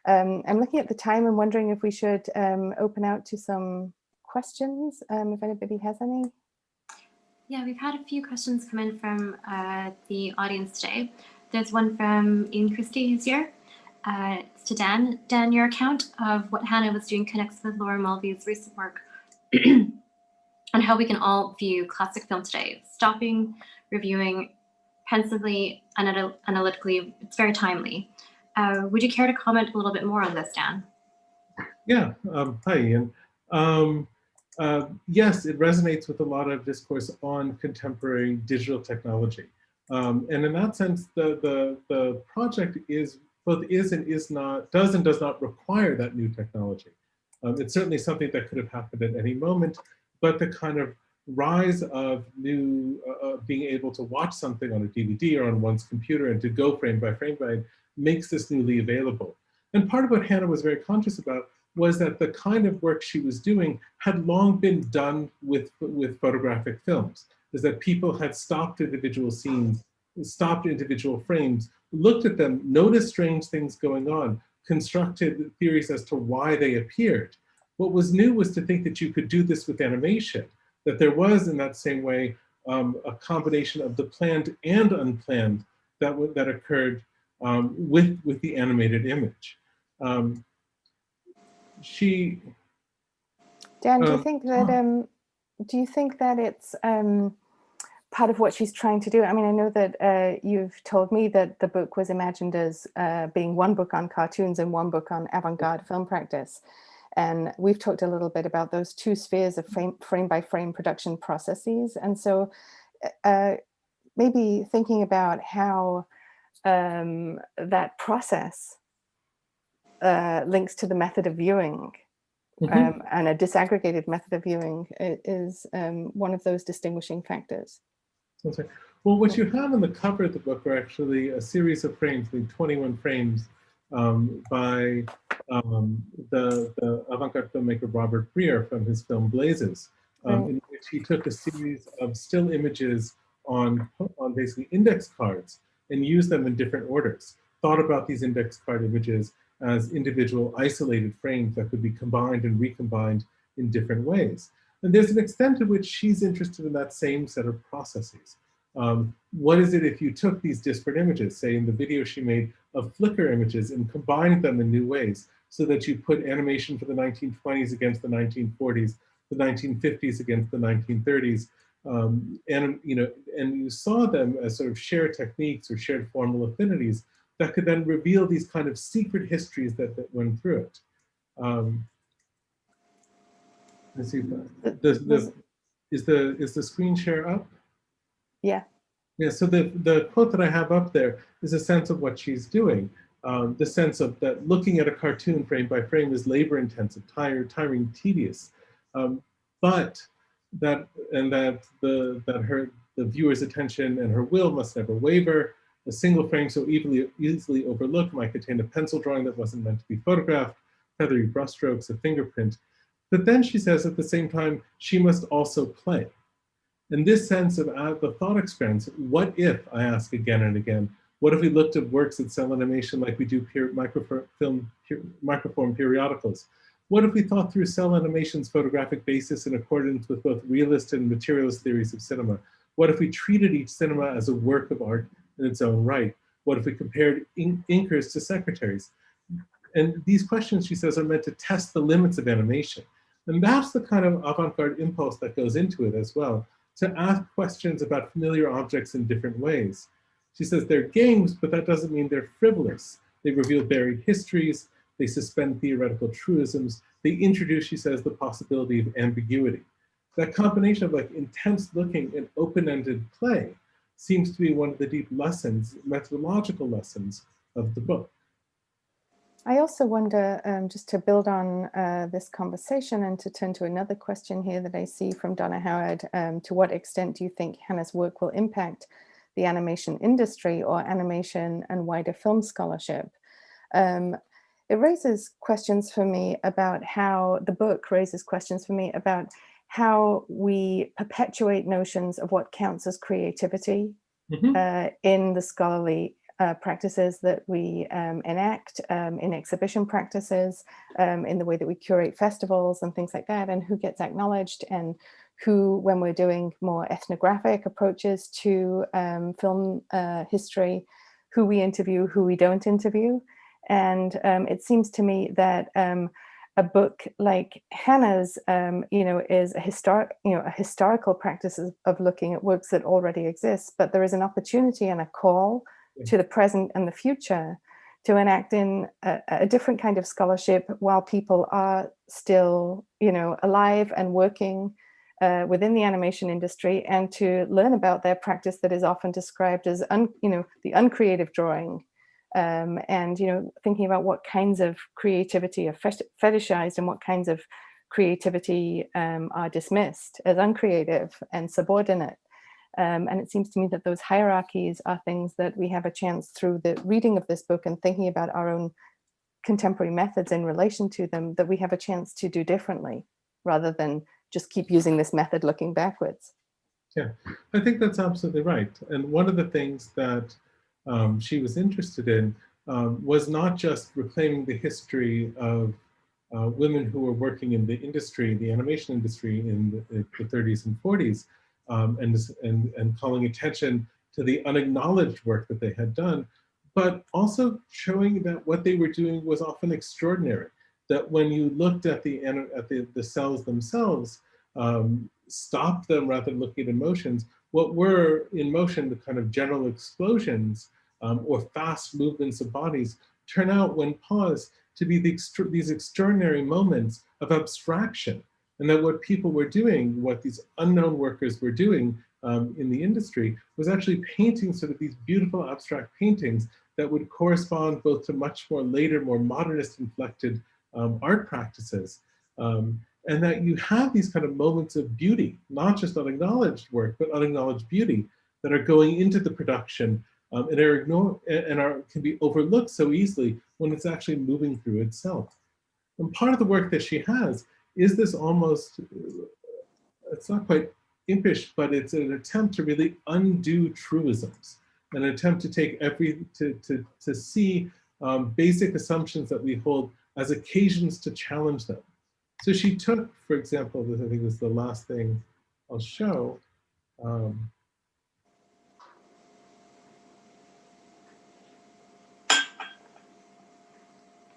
I'm looking at the time and wondering if we should open out to some questions, if anybody has any. Yeah, we've had a few questions come in from the audience today. There's one from Ian Christie who's here. It's to Dan. Dan, your account of what Hannah was doing connects with Laura Mulvey's recent work on how we can all view classic film today. Stopping, reviewing, pensively, analytically, it's very timely. Would you care to comment a little bit more on this, Dan? Yeah, hi Ian. Yes, it resonates with a lot of discourse on contemporary digital technology. And in that sense, the project is both is and is not, does and does not require that new technology. It's certainly something that could have happened at any moment, but the kind of rise of new, being able to watch something on a DVD or on one's computer and to go frame by makes this newly available. And part of what Hannah was very conscious about was that the kind of work she was doing had long been done with photographic films, is that people had stopped individual scenes, stopped individual frames, looked at them, noticed strange things going on, constructed theories as to why they appeared. What was new was to think that you could do this with animation, that there was in that same way a combination of the planned and unplanned that occurred with the animated image. Dan, do you think that it's part of what she's trying to do? I mean, I know that you've told me that the book was imagined as being one book on cartoons and one book on avant-garde film practice. And we've talked a little bit about those two spheres of frame by frame production processes. And so maybe thinking about how that process links to the method of viewing. And a disaggregated method of viewing is one of those distinguishing factors. That's right. Well, what you have on the cover of the book are actually a series of frames, 21 frames by the avant-garde filmmaker Robert Breer from his film Blazes, in which he took a series of still images on basically index cards and used them in different orders. Thought about these index card images as individual isolated frames that could be combined and recombined in different ways. And there's an extent to which she's interested in that same set of processes. What is it if you took these disparate images, say in the video she made of Flickr images, and combined them in new ways so that you put animation for the 1920s against the 1940s, the 1950s against the 1930s, and you saw them as sort of shared techniques or shared formal affinities that could then reveal these kind of secret histories that went through it. Let's see, is the screen share up? Yeah. Yeah, so the quote that I have up there is a sense of what she's doing. The sense of that looking at a cartoon frame by frame is labor intensive, tiring, tedious. But her The viewer's attention and her will must never waver. A single frame so easily overlooked might contain a pencil drawing that wasn't meant to be photographed, feathery brushstrokes, a fingerprint. But then she says at the same time, she must also play. And this sense of the thought expands, what if, I ask again and again, what if we looked at works that cell animation like we do microform periodicals? What if we thought through cell animation's photographic basis in accordance with both realist and materialist theories of cinema? What if we treated each cinema as a work of art in its own right? What if we compared inkers to secretaries? And these questions, she says, are meant to test the limits of animation. And that's the kind of avant-garde impulse that goes into it as well, to ask questions about familiar objects in different ways. She says they're games, but that doesn't mean they're frivolous. They reveal buried histories, they suspend theoretical truisms, they introduce, she says, the possibility of ambiguity. That combination of like intense looking and open-ended play seems to be one of the deep lessons, methodological lessons of the book. I also wonder, just to build on this conversation and to turn to another question here that I see from Donna Howard, to what extent do you think Hannah's work will impact the animation industry or animation and wider film scholarship? It raises questions for me about how, the book raises questions for me about how we perpetuate notions of what counts as creativity in the scholarly practices that we enact, in exhibition practices, in the way that we curate festivals and things like that, and who gets acknowledged, and who, when we're doing more ethnographic approaches to film history, who we interview, who we don't interview. And it seems to me that a book like Hannah's, is a historical practice of looking at works that already exist, but there is an opportunity and a call to the present and the future to enact in a different kind of scholarship while people are still, alive and working within the animation industry, and to learn about their practice that is often described as, the uncreative drawing. And thinking about what kinds of creativity are fetishized and what kinds of creativity are dismissed as uncreative and subordinate. And it seems to me that those hierarchies are things that we have a chance, through the reading of this book and thinking about our own contemporary methods in relation to them, that we have a chance to do differently, rather than just keep using this method looking backwards. Yeah, I think that's absolutely right. And one of the things that she was interested in was not just reclaiming the history of women who were working in the industry, the animation industry in the 30s and 40s, and calling attention to the unacknowledged work that they had done, but also showing that what they were doing was often extraordinary. That when you looked at the cells themselves, stopped them rather than looking at emotions, what were in motion, the kind of general explosions or fast movements of bodies, turn out, when paused, to be these extraordinary moments of abstraction. And that what people were doing, what these unknown workers were doing in the industry, was actually painting sort of these beautiful abstract paintings that would correspond both to much more later, more modernist inflected art practices. And that you have these kind of moments of beauty, not just unacknowledged work, but unacknowledged beauty that are going into the production and are ignored and can be overlooked so easily when it's actually moving through itself. And part of the work that she has is this almost, it's not quite impish, but it's an attempt to really undo truisms, an attempt to take to see basic assumptions that we hold as occasions to challenge them. So she took, for example, this I think was the last thing I'll show.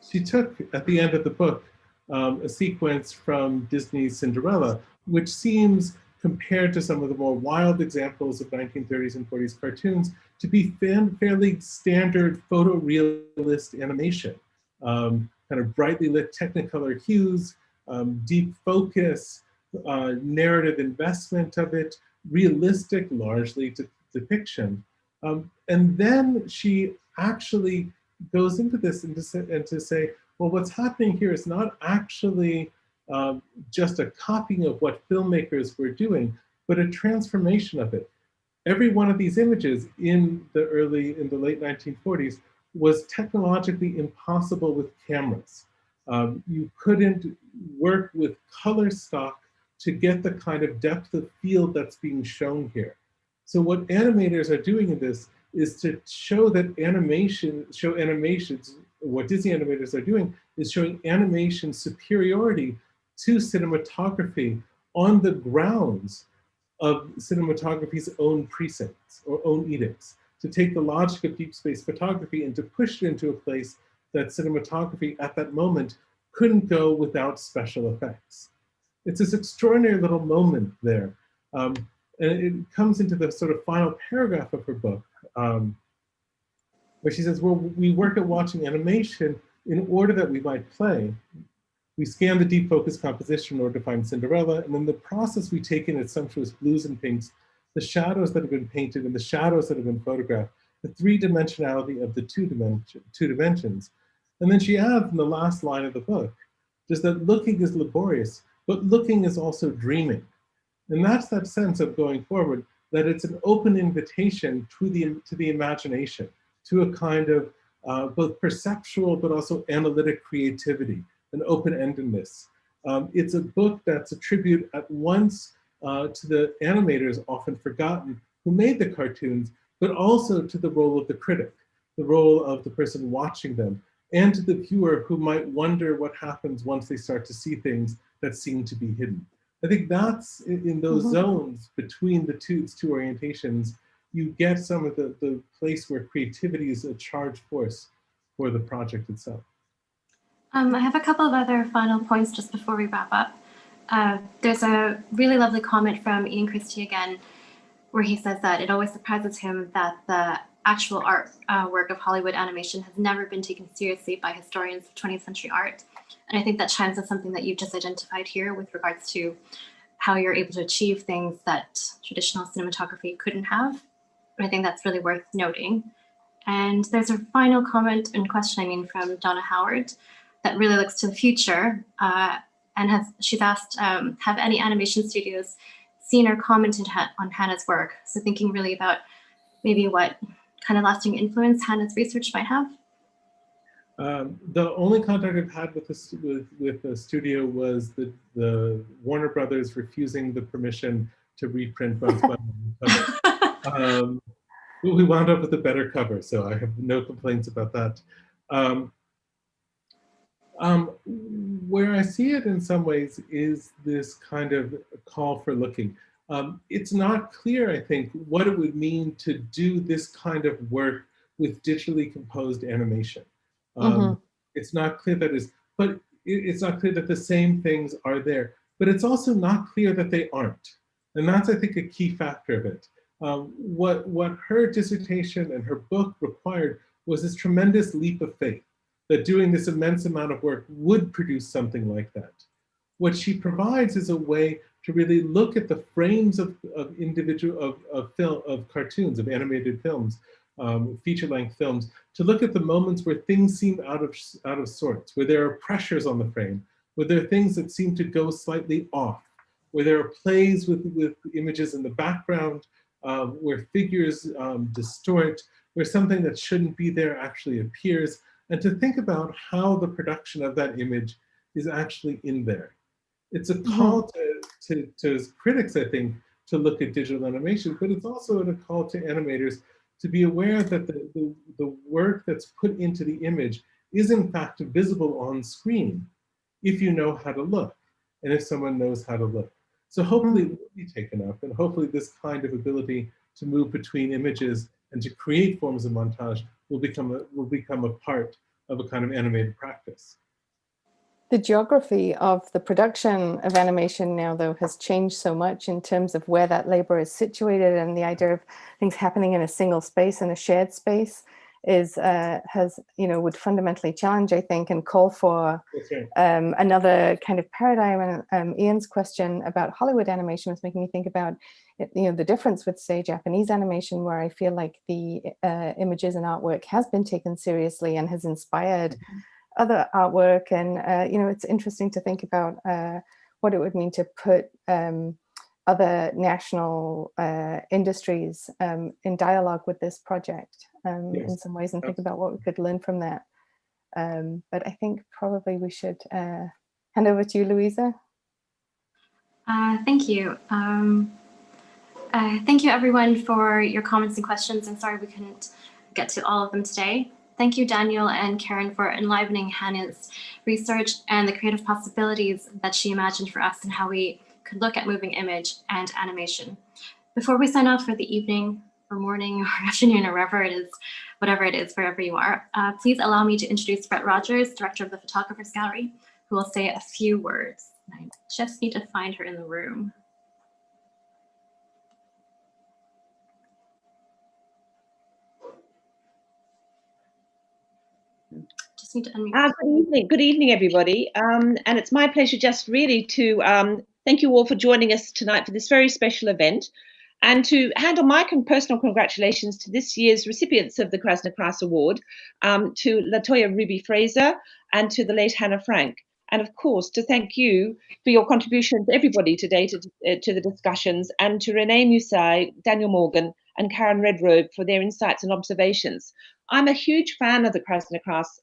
She took, at the end of the book, a sequence from Disney's Cinderella, which seems, compared to some of the more wild examples of 1930s and 40s cartoons, to be fairly standard photorealist animation. Kind of brightly lit Technicolor hues, deep focus, narrative investment of it, realistic largely to depiction. And then she actually goes into this and to say, well, what's happening here is not actually just a copying of what filmmakers were doing, but a transformation of it. every one of these images in the late 1940s was technologically impossible with cameras. You couldn't work with color stock to get the kind of depth of field that's being shown here. So what animators are doing in this is to show that animations, what Disney animators are doing is showing animation superiority to cinematography on the grounds of cinematography's own precincts or own edicts, to take the logic of deep space photography and to push it into a place that cinematography at that moment couldn't go without special effects. It's this extraordinary little moment there. And it comes into the sort of final paragraph of her book, where she says, well, we work at watching animation in order that we might play. We scan the deep focus composition in order to find Cinderella, and in the process we take in its sumptuous blues and pinks, the shadows that have been painted and the shadows that have been photographed, the three-dimensionality of the two dimensions. And then she adds in the last line of the book, just that looking is laborious, but looking is also dreaming. And that's that sense of going forward, that it's an open invitation to the imagination, to a kind of both perceptual but also analytic creativity, an open-endedness. It's a book that's a tribute at once to the animators, often forgotten, who made the cartoons, but also to the role of the critic, the role of the person watching them, and to the viewer who might wonder what happens once they start to see things that seem to be hidden. I think that's in those zones between the two orientations, you get some of the place where creativity is a charged force for the project itself. I have a couple of other final points just before we wrap up. There's a really lovely comment from Ian Christie again, where he says that it always surprises him that the actual art work of Hollywood animation has never been taken seriously by historians of 20th century art. And I think that chimes with something that you've just identified here with regards to how you're able to achieve things that traditional cinematography couldn't have. And I think that's really worth noting. And there's a final comment and question, from Donna Howard that really looks to the future. And she's asked, have any animation studios seen or commented on Hannah's work? So thinking really about maybe what kind of lasting influence Hannah's research might have. The only contact I've had with the studio was the Warner Brothers refusing the permission to reprint Bugs Bunny on the cover. We wound up with a better cover, so I have no complaints about that. Where I see it in some ways is this kind of call for looking. It's not clear, I think, what it would mean to do this kind of work with digitally composed animation. It's not clear that it's not clear that the same things are there, but it's also not clear that they aren't. And that's, I think, a key factor of it. What her dissertation and her book required was this tremendous leap of faith, that doing this immense amount of work would produce something like that. What she provides is a way to really look at the frames of cartoons, of animated films, feature-length films, to look at the moments where things seem out of sorts, where there are pressures on the frame, where there are things that seem to go slightly off, where there are plays with images in the background, where figures distort, where something that shouldn't be there actually appears, and to think about how the production of that image is actually in there. It's a call to critics, I think, to look at digital animation, but it's also a call to animators to be aware that the work that's put into the image is in fact visible on screen if you know how to look, and if someone knows how to look. So hopefully it will be taken up, and hopefully this kind of ability to move between images and to create forms of montage will become a part of a kind of animated practice. The geography of the production of animation now, though, has changed so much in terms of where that labor is situated, and the idea of things happening in a single space, in a shared space, would fundamentally challenge, I think, and call for another kind of paradigm. And Ian's question about Hollywood animation was making me think about, the difference with, say, Japanese animation, where I feel like the images and artwork has been taken seriously and has inspired other artwork. And it's interesting to think about what it would mean to put other national industries in dialogue with this project in some ways, and think about what we could learn from that. But I think probably we should hand over to you, Louisa. Thank you. Thank you everyone for your comments and questions. I'm sorry we couldn't get to all of them today. Thank you, Daniel and Karen, for enlivening Hannah's research and the creative possibilities that she imagined for us and how we could look at moving image and animation. Before we sign off for the evening or morning or afternoon or whatever it is, wherever you are, please allow me to introduce Brett Rogers, Director of the Photographers Gallery, who will say a few words. I just need to find her in the room. Just need to unmute. Good evening, everybody. And it's my pleasure just really to thank you all for joining us tonight for this very special event, and to handle my personal congratulations to this year's recipients of the Kraszna-Krausz Award, to LaToya Ruby Frazier and to the late Hannah Frank. And of course, to thank you for your contributions, everybody today, to the discussions, and to Renée Mussai Daniel Morgan and Karen Redrobe for their insights and observations. I'm a huge fan of the Kraszna-Krausz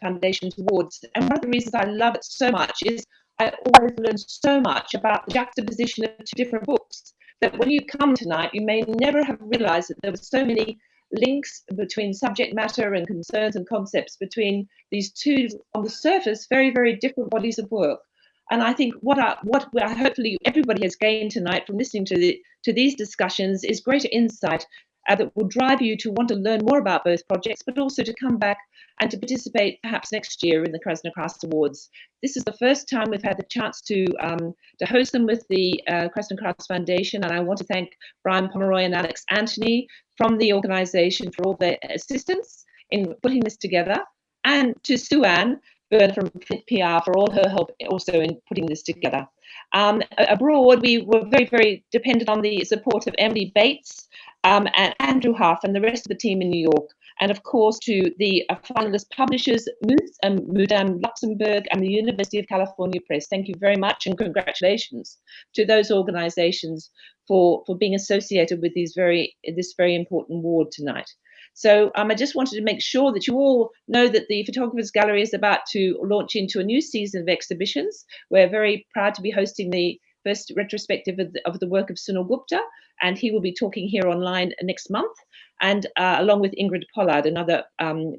Foundation's awards, and one of the reasons I love it so much is I always learn so much about the juxtaposition of two different books, that when you come tonight, you may never have realized that there were so many links between subject matter and concerns and concepts between these two, on the surface, very, very different bodies of work. And I think what hopefully everybody has gained tonight from listening to these discussions is greater insight that will drive you to want to learn more about both projects, but also to come back and to participate perhaps next year in the Kraszna-Krausz Awards. This is the first time we've had the chance to host them with the Kraszna-Krausz Foundation, and I want to thank Brian Pomeroy and Alex Anthony from the organization for all their assistance in putting this together, and to Sue-Ann Byrne from PR for all her help also in putting this together. Abroad, we were very, very dependent on the support of Emily Bates and Andrew Huff and the rest of the team in New York. And of course, to the finalist publishers, Mudam Luxembourg and the University of California Press. Thank you very much, and congratulations to those organizations for being associated with this very important award tonight. So I just wanted to make sure that you all know that the Photographers Gallery is about to launch into a new season of exhibitions. We're very proud to be hosting the first retrospective of the work of Sunil Gupta, and he will be talking here online next month, and along with Ingrid Pollard, another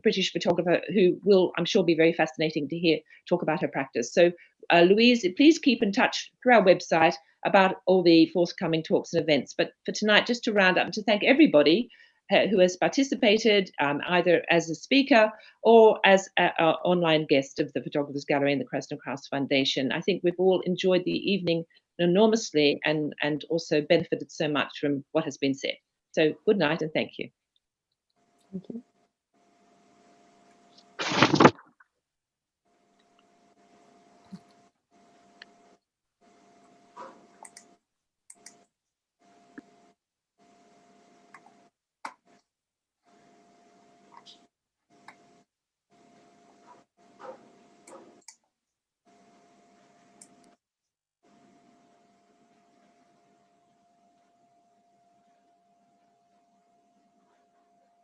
British photographer who will, I'm sure, be very fascinating to hear talk about her practice. So Louise, please keep in touch through our website about all the forthcoming talks and events. But for tonight, just to round up and to thank everybody who has participated either as a speaker or as an online guest of the Photographers Gallery and the Kraszna-Krausz Foundation. I think we've all enjoyed the evening enormously and also benefited so much from what has been said. So good night and thank you. Thank you.